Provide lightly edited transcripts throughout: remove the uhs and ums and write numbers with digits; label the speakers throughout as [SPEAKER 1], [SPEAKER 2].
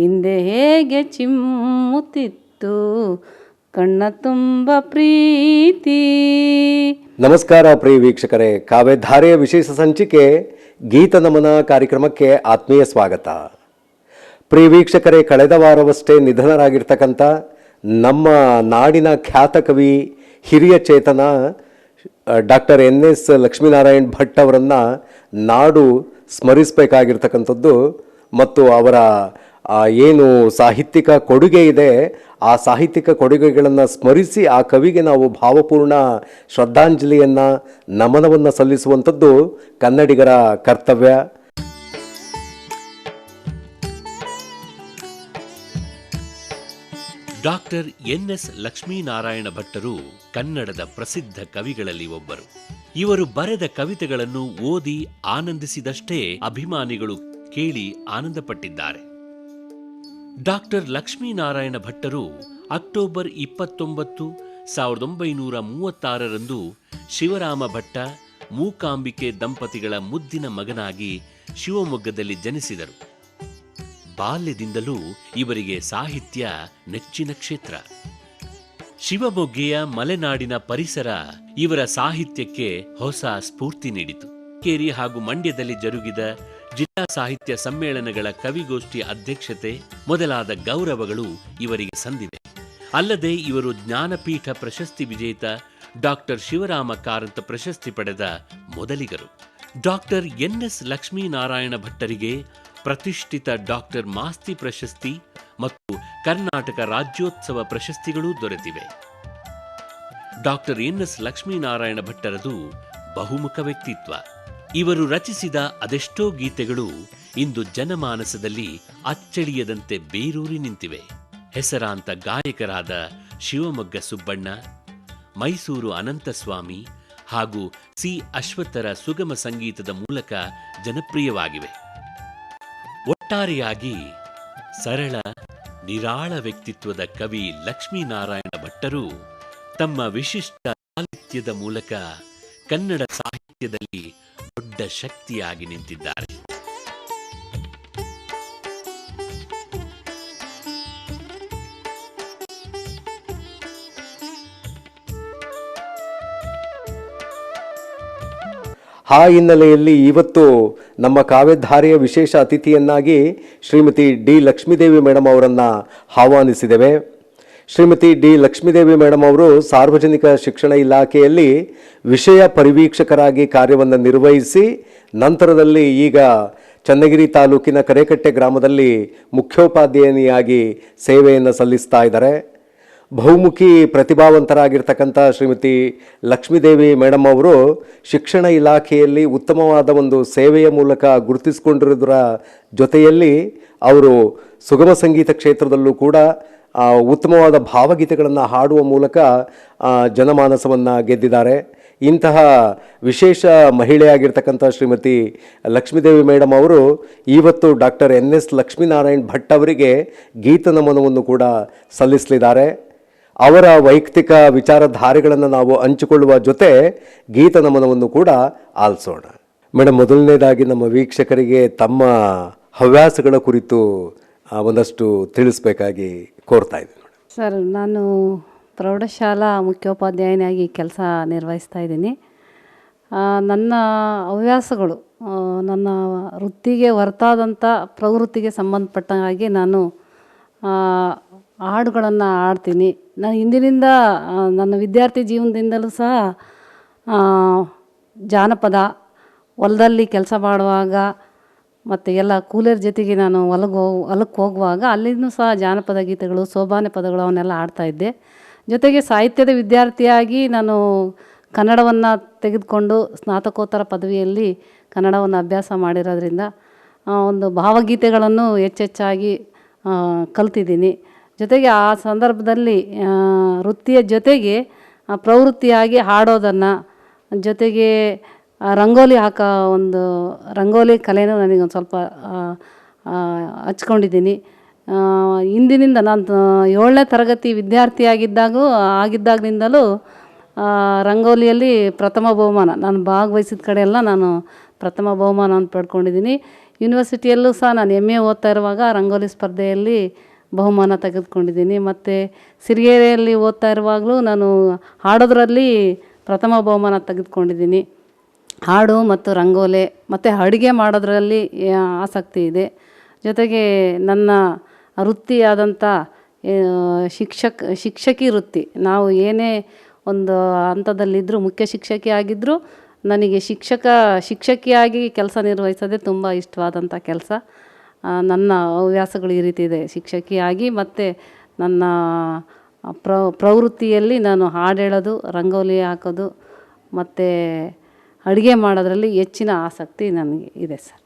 [SPEAKER 1] ಹಿಂದೆ ಹೇಗೆ ಚಿಮ್ಮುತ್ತಿತ್ತು ಕಣ್ಣ ತುಂಬ ಪ್ರೀತಿ.
[SPEAKER 2] ನಮಸ್ಕಾರ ಪ್ರಿಯ ವೀಕ್ಷಕರೇ, ಕಾವ್ಯಧಾರೆಯ ವಿಶೇಷ ಸಂಚಿಕೆ ಗೀತ ನಮನ ಕಾರ್ಯಕ್ರಮಕ್ಕೆ ಆತ್ಮೀಯ ಸ್ವಾಗತ. ಪ್ರಿಯ ವೀಕ್ಷಕರೇ, ಕಳೆದ ವಾರವಷ್ಟೇ ನಿಧನರಾಗಿರ್ತಕ್ಕಂಥ ನಮ್ಮ ನಾಡಿನ ಖ್ಯಾತ ಕವಿ, ಹಿರಿಯ ಚೇತನ ಡಾಕ್ಟರ್ NS ಲಕ್ಷ್ಮೀನಾರಾಯಣ್ ಭಟ್ ಅವರನ್ನು ನಾಡು ಸ್ಮರಿಸಬೇಕಾಗಿರ್ತಕ್ಕಂಥದ್ದು ಮತ್ತು ಅವರ ಏನು ಸಾಹಿತ್ಯಿಕ ಕೊಡುಗೆ ಇದೆ ಆ ಸಾಹಿತ್ಯಿಕ ಕೊಡುಗೆಗಳನ್ನು ಸ್ಮರಿಸಿ ಆ ಕವಿಗೆ ನಾವು ಭಾವಪೂರ್ಣ ಶ್ರದ್ಧಾಂಜಲಿಯನ್ನು, ನಮನವನ್ನು ಸಲ್ಲಿಸುವಂಥದ್ದು ಕನ್ನಡಿಗರ ಕರ್ತವ್ಯ.
[SPEAKER 3] ಡಾಕ್ಟರ್ NS ಲಕ್ಷ್ಮೀನಾರಾಯಣ ಭಟ್ಟರು ಕನ್ನಡದ ಪ್ರಸಿದ್ಧ ಕವಿಗಳಲ್ಲಿ ಒಬ್ಬರು. ಇವರು ಬರೆದ ಕವಿತೆಗಳನ್ನು ಓದಿ ಆನಂದಿಸಿದಷ್ಟೇ ಅಭಿಮಾನಿಗಳು ಕೇಳಿ ಆನಂದಪಟ್ಟಿದ್ದಾರೆ. ಡಾಕ್ಟರ್ ಲಕ್ಷ್ಮೀನಾರಾಯಣ ಭಟ್ಟರು ಅಕ್ಟೋಬರ್ 29, 1936ರಂದು ಶಿವರಾಮ ಭಟ್ಟ, ಮೂಕಾಂಬಿಕೆ ದಂಪತಿಗಳ ಮುದ್ದಿನ ಮಗನಾಗಿ ಶಿವಮೊಗ್ಗದಲ್ಲಿ ಜನಿಸಿದರು. ಬಾಲ್ಯದಿಂದಲೂ ಇವರಿಗೆ ಸಾಹಿತ್ಯ ನೆಚ್ಚಿನ ಕ್ಷೇತ್ರ. ಶಿವಮೊಗ್ಗೆಯ ಮಲೆನಾಡಿನ ಪರಿಸರ ಇವರ ಸಾಹಿತ್ಯಕ್ಕೆ ಹೊಸ ಸ್ಫೂರ್ತಿ ನೀಡಿತು. ಕೇರಿ ಹಾಗೂ ಮಂಡ್ಯದಲ್ಲಿ ಜರುಗಿದ ಜಿಲ್ಲಾ ಸಾಹಿತ್ಯ ಸಮ್ಮೇಳನಗಳ ಕವಿಗೋಷ್ಠಿ ಅಧ್ಯಕ್ಷತೆ ಮೊದಲಾದ ಗೌರವಗಳು ಇವರಿಗೆ ಸಂದಿವೆ. ಅಲ್ಲದೆ ಇವರು ಜ್ಞಾನಪೀಠ ಪ್ರಶಸ್ತಿ ವಿಜೇತ ಡಾಕ್ಟರ್ ಶಿವರಾಮ ಕಾರಂತ ಪ್ರಶಸ್ತಿ ಪಡೆದ ಮೊದಲಿಗರು. ಡಾಕ್ಟರ್ NS ಲಕ್ಷ್ಮೀನಾರಾಯಣ ಭಟ್ಟರಿಗೆ ಪ್ರತಿಷ್ಠಿತ ಡಾಕ್ಟರ್ ಮಾಸ್ತಿ ಪ್ರಶಸ್ತಿ ಮತ್ತು ಕರ್ನಾಟಕ ರಾಜ್ಯೋತ್ಸವ ಪ್ರಶಸ್ತಿಗಳೂ ದೊರೆತಿವೆ. ಡಾಕ್ಟರ್ NS ಲಕ್ಷ್ಮೀನಾರಾಯಣ ಭಟ್ಟರದು ಬಹುಮುಖ ವ್ಯಕ್ತಿತ್ವ. ಇವರು ರಚಿಸಿದ ಅದೆಷ್ಟೋ ಗೀತೆಗಳು ಇಂದು ಜನಮಾನಸದಲ್ಲಿ ಅಚ್ಚಳಿಯದಂತೆ ಬೇರೂರಿ ನಿಂತಿವೆ. ಹೆಸರಾಂತ ಗಾಯಕರಾದ ಶಿವಮೊಗ್ಗ ಸುಬ್ಬಣ್ಣ, ಮೈಸೂರು ಅನಂತಸ್ವಾಮಿ ಹಾಗೂ C. ಅಶ್ವತ್ಥರ ಸುಗಮ ಸಂಗೀತದ ಮೂಲಕ ಜನಪ್ರಿಯವಾಗಿವೆ. ಒಟ್ಟಾರೆಯಾಗಿ ಸರಳ ನಿರಾಳ ವ್ಯಕ್ತಿತ್ವದ ಕವಿ ಲಕ್ಷ್ಮೀನಾರಾಯಣ ಭಟ್ಟರು ತಮ್ಮ ವಿಶಿಷ್ಟ ಸಾಹಿತ್ಯದ ಮೂಲಕ ಕನ್ನಡ ಸಾಹಿತ್ಯದಲ್ಲಿ ದೊಡ್ಡ ಶಕ್ತಿಯಾಗಿ ನಿಂತಿದ್ದಾರೆ.
[SPEAKER 2] ಆ ಹಿನ್ನೆಲೆಯಲ್ಲಿ ಇವತ್ತು ನಮ್ಮ ಕಾವ್ಯಧಾರೆಯ ವಿಶೇಷ ಅತಿಥಿಯನ್ನಾಗಿ ಶ್ರೀಮತಿ D. ಲಕ್ಷ್ಮೀದೇವಿ ಮೇಡಮ್ ಅವರನ್ನು ಆಹ್ವಾನಿಸಿದ್ದೇವೆ. ಶ್ರೀಮತಿ D. ಲಕ್ಷ್ಮೀದೇವಿ ಮೇಡಮ್ ಅವರು ಸಾರ್ವಜನಿಕ ಶಿಕ್ಷಣ ಇಲಾಖೆಯಲ್ಲಿ ವಿಷಯ ಪರಿವೀಕ್ಷಕರಾಗಿ ಕಾರ್ಯವನ್ನು ನಿರ್ವಹಿಸಿ ನಂತರದಲ್ಲಿ ಈಗ ಚನ್ನಗಿರಿ ತಾಲೂಕಿನ ಕರೇಕಟ್ಟೆ ಗ್ರಾಮದಲ್ಲಿ ಮುಖ್ಯೋಪಾಧ್ಯಾಯಿನಿಯಾಗಿ ಸೇವೆಯನ್ನು ಸಲ್ಲಿಸ್ತಾ ಇದ್ದಾರೆ. ಬಹುಮುಖಿ ಪ್ರತಿಭಾವಂತರಾಗಿರ್ತಕ್ಕಂಥ ಶ್ರೀಮತಿ ಲಕ್ಷ್ಮೀದೇವಿ ಮೇಡಮ್ ಅವರು ಶಿಕ್ಷಣ ಇಲಾಖೆಯಲ್ಲಿ ಉತ್ತಮವಾದ ಒಂದು ಸೇವೆಯ ಮೂಲಕ ಗುರುತಿಸಿಕೊಂಡಿರೋದರ ಜೊತೆಯಲ್ಲಿ ಅವರು ಸುಗಮ ಸಂಗೀತ ಕ್ಷೇತ್ರದಲ್ಲೂ ಕೂಡ ಉತ್ತಮವಾದ ಭಾವಗೀತೆಗಳನ್ನು ಹಾಡುವ ಮೂಲಕ ಜನಮಾನಸವನ್ನು ಗೆದ್ದಿದ್ದಾರೆ. ಇಂತಹ ವಿಶೇಷ ಮಹಿಳೆಯಾಗಿರ್ತಕ್ಕಂಥ ಶ್ರೀಮತಿ ಲಕ್ಷ್ಮೀದೇವಿ ಮೇಡಮ್ ಅವರು ಇವತ್ತು ಡಾಕ್ಟರ್ NS ಲಕ್ಷ್ಮೀನಾರಾಯಣ್ ಭಟ್ ಅವರಿಗೆ ಗೀತ ನಮನವನ್ನು ಕೂಡ ಸಲ್ಲಿಸಲಿದ್ದಾರೆ. ಅವರ ವೈಯಕ್ತಿಕ ವಿಚಾರಧಾರೆಗಳನ್ನು ನಾವು ಹಂಚಿಕೊಳ್ಳುವ ಜೊತೆ ಗೀತ ನಮನವನ್ನು ಕೂಡ ಆಲಿಸೋಣ. ಮೇಡಮ್, ಮೊದಲನೇದಾಗಿ ನಮ್ಮ ವೀಕ್ಷಕರಿಗೆ ತಮ್ಮ ಹವ್ಯಾಸಗಳ ಕುರಿತು ಒಂದಷ್ಟು ತಿಳಿಸ್ಬೇಕಾಗಿ ಕೋರ್ತಾ ಇದ್ದೀನಿ.
[SPEAKER 1] ಸರ್, ನಾನು ಪ್ರೌಢಶಾಲಾ ಮುಖ್ಯೋಪಾಧ್ಯಾಯನಾಗಿ ಕೆಲಸ ನಿರ್ವಹಿಸ್ತಾ ಇದ್ದೀನಿ. ನನ್ನ ಹವ್ಯಾಸಗಳು ನನ್ನ ವೃತ್ತಿಗೆ ಹೊರತಾದಂಥ ಪ್ರವೃತ್ತಿಗೆ ಸಂಬಂಧಪಟ್ಟ ಹಾಗೆ ನಾನು ಹಾಡುಗಳನ್ನು ಹಾಡ್ತೀನಿ. ನಾನು ಹಿಂದಿನಿಂದ ನನ್ನ ವಿದ್ಯಾರ್ಥಿ ಜೀವನದಿಂದಲೂ ಸಹ ಜಾನಪದ, ಹೊಲದಲ್ಲಿ ಕೆಲಸ ಮಾಡುವಾಗ ಮತ್ತು ಎಲ್ಲ ಕೂಲರ್ ಜೊತೆಗೆ ನಾನು ಹೊಲಕ್ಕೆ ಹೋಗುವಾಗ ಅಲ್ಲಿನೂ ಸಹ ಜಾನಪದ ಗೀತೆಗಳು, ಸೋಬಾನೆ ಪದಗಳು ಅವನ್ನೆಲ್ಲ ಹಾಡ್ತಾಯಿದ್ದೆ. ಜೊತೆಗೆ ಸಾಹಿತ್ಯದ ವಿದ್ಯಾರ್ಥಿಯಾಗಿ ನಾನು ಕನ್ನಡವನ್ನು ತೆಗೆದುಕೊಂಡು ಸ್ನಾತಕೋತ್ತರ ಪದವಿಯಲ್ಲಿ ಕನ್ನಡವನ್ನು ಅಭ್ಯಾಸ ಮಾಡಿರೋದ್ರಿಂದ ಒಂದು ಭಾವಗೀತೆಗಳನ್ನು ಹೆಚ್ಚೆಚ್ಚಾಗಿ ಕಲ್ತಿದ್ದೀನಿ. ಜೊತೆಗೆ ಆ ಸಂದರ್ಭದಲ್ಲಿ ವೃತ್ತಿಯ ಜೊತೆಗೆ ಪ್ರವೃತ್ತಿಯಾಗಿ ಹಾಡೋದನ್ನು, ಜೊತೆಗೆ ರಂಗೋಲಿ ಹಾಕೋ ಒಂದು ರಂಗೋಲಿ ಕಲೆನೂ ನನಗೊಂದು ಸ್ವಲ್ಪ ಹಚ್ಕೊಂಡಿದ್ದೀನಿ. ಇಂದಿನಿಂದ ನಾನು 7ನೇ ತರಗತಿ ವಿದ್ಯಾರ್ಥಿಯಾಗಿದ್ದಾಗಲಿಂದಲೂ ರಂಗೋಲಿಯಲ್ಲಿ ಪ್ರಥಮ ಬಹುಮಾನ ನಾನು ಭಾಗವಹಿಸಿದ ಕಡೆ ಎಲ್ಲ ನಾನು ಪ್ರಥಮ ಬಹುಮಾನವನ್ನು ಪಡ್ಕೊಂಡಿದ್ದೀನಿ. ಯೂನಿವರ್ಸಿಟಿಯಲ್ಲೂ ಸಹ ನಾನು MA ಓದ್ತಾ ಇರುವಾಗ ರಂಗೋಲಿ ಸ್ಪರ್ಧೆಯಲ್ಲಿ ಬಹುಮಾನ ತೆಗೆದುಕೊಂಡಿದ್ದೀನಿ. ಮತ್ತು ಸಿರಿಗೆರೆಯಲ್ಲಿ ಓದ್ತಾ ಇರುವಾಗಲೂ ನಾನು ಹಾಡೋದ್ರಲ್ಲಿ ಪ್ರಥಮ ಬಹುಮಾನ ತೆಗೆದುಕೊಂಡಿದ್ದೀನಿ. ಹಾಡು ಮತ್ತು ರಂಗೋಲಿ ಮತ್ತು ಅಡುಗೆ ಮಾಡೋದ್ರಲ್ಲಿ ಆಸಕ್ತಿ ಇದೆ. ಜೊತೆಗೆ ನನ್ನ ವೃತ್ತಿಯಾದಂಥ ಶಿಕ್ಷಕಿ ವೃತ್ತಿ, ನಾವು ಏನೇ ಒಂದು ಹಂತದಲ್ಲಿದ್ದರೂ, ಮುಖ್ಯ ಶಿಕ್ಷಕಿ ಆಗಿದ್ದರೂ ನನಗೆ ಶಿಕ್ಷಕಿಯಾಗಿ ಕೆಲಸ ನಿರ್ವಹಿಸೋದೇ ತುಂಬ ಇಷ್ಟವಾದಂಥ ಕೆಲಸ. ನನ್ನ ಹವ್ಯಾಸಗಳು ಈ ರೀತಿ ಇದೆ. ಶಿಕ್ಷಕಿಯಾಗಿ ಮತ್ತು ನನ್ನ ಪ್ರವೃತ್ತಿಯಲ್ಲಿ ನಾನು ಹಾಡು ಹೇಳೋದು, ರಂಗೋಲಿ ಹಾಕೋದು ಮತ್ತು ಅಡುಗೆ ಮಾಡೋದ್ರಲ್ಲಿ ಹೆಚ್ಚಿನ ಆಸಕ್ತಿ ನನಗೆ ಇದೆ ಸರ್.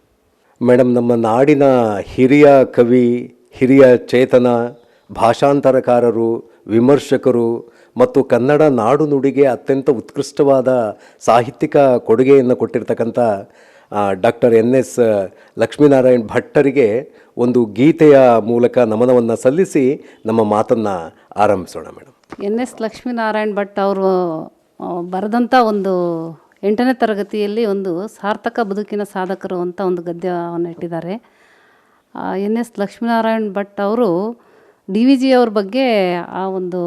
[SPEAKER 2] ಮೇಡಮ್, ನಮ್ಮ ನಾಡಿನ ಹಿರಿಯ ಕವಿ, ಹಿರಿಯ ಚೇತನ, ಭಾಷಾಂತರಕಾರರು, ವಿಮರ್ಶಕರು ಮತ್ತು ಕನ್ನಡ ನಾಡು ನುಡಿಗೆ ಅತ್ಯಂತ ಉತ್ಕೃಷ್ಟವಾದ ಸಾಹಿತ್ಯಿಕ ಕೊಡುಗೆಯನ್ನು ಕೊಟ್ಟಿರ್ತಕ್ಕಂಥ ಡಾಕ್ಟರ್ NS ಲಕ್ಷ್ಮೀನಾರಾಯಣ್ ಭಟ್ಟರಿಗೆ ಒಂದು ಗೀತೆಯ ಮೂಲಕ ನಮನವನ್ನು ಸಲ್ಲಿಸಿ ನಮ್ಮ ಮಾತನ್ನು ಆರಂಭಿಸೋಣ ಮೇಡಮ್.
[SPEAKER 1] NS ಲಕ್ಷ್ಮೀನಾರಾಯಣ್ ಭಟ್ ಅವರು ಬರೆದಂಥ ಒಂದು 8ನೇ ತರಗತಿಯಲ್ಲಿ ಒಂದು ಸಾರ್ಥಕ ಬದುಕಿನ ಸಾಧಕರು ಅಂತ ಒಂದು ಗದ್ಯವನ್ನು ಇಟ್ಟಿದ್ದಾರೆ. NS ಲಕ್ಷ್ಮೀನಾರಾಯಣ್ ಭಟ್ ಅವರು DVG ಅವ್ರ ಬಗ್ಗೆ ಆ ಒಂದು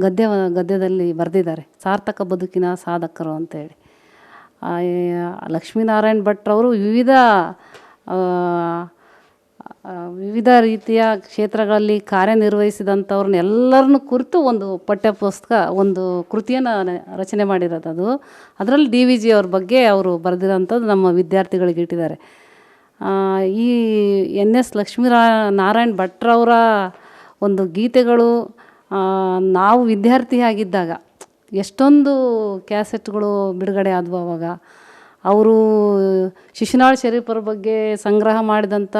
[SPEAKER 1] ಗದ್ಯದಲ್ಲಿ ಬರೆದಿದ್ದಾರೆ, ಸಾರ್ಥಕ ಬದುಕಿನ ಸಾಧಕರು ಅಂತೇಳಿ. ಲಕ್ಷ್ಮೀನಾರಾಯಣ್ ಭಟ್ರವರು ವಿವಿಧ ರೀತಿಯ ಕ್ಷೇತ್ರಗಳಲ್ಲಿ ಕಾರ್ಯನಿರ್ವಹಿಸಿದಂಥವ್ರನ್ನ ಎಲ್ಲರನ್ನು ಕುರಿತು ಒಂದು ಪಠ್ಯಪುಸ್ತಕ, ಒಂದು ಕೃತಿಯನ್ನು ರಚನೆ ಮಾಡಿರೋದು ಅದು. ಅದರಲ್ಲಿ DVG ಅವ್ರ ಬಗ್ಗೆ ಅವರು ಬರೆದಿರೋಂಥದ್ದು ನಮ್ಮ ವಿದ್ಯಾರ್ಥಿಗಳಿಗೆ ಇಟ್ಟಿದ್ದಾರೆ. ಈ NS ಲಕ್ಷ್ಮೀನಾರಾಯಣ್ ಭಟ್ರವರ ಒಂದು ಗೀತೆಗಳು ನಾವು ವಿದ್ಯಾರ್ಥಿಯಾಗಿದ್ದಾಗ ಎಷ್ಟೊಂದು ಕ್ಯಾಸೆಟ್ಗಳು ಬಿಡುಗಡೆ ಆದವು. ಆವಾಗ ಅವರು ಶಿಶುನಾಳ ಶರೀಫರ ಬಗ್ಗೆ ಸಂಗ್ರಹ ಮಾಡಿದಂಥ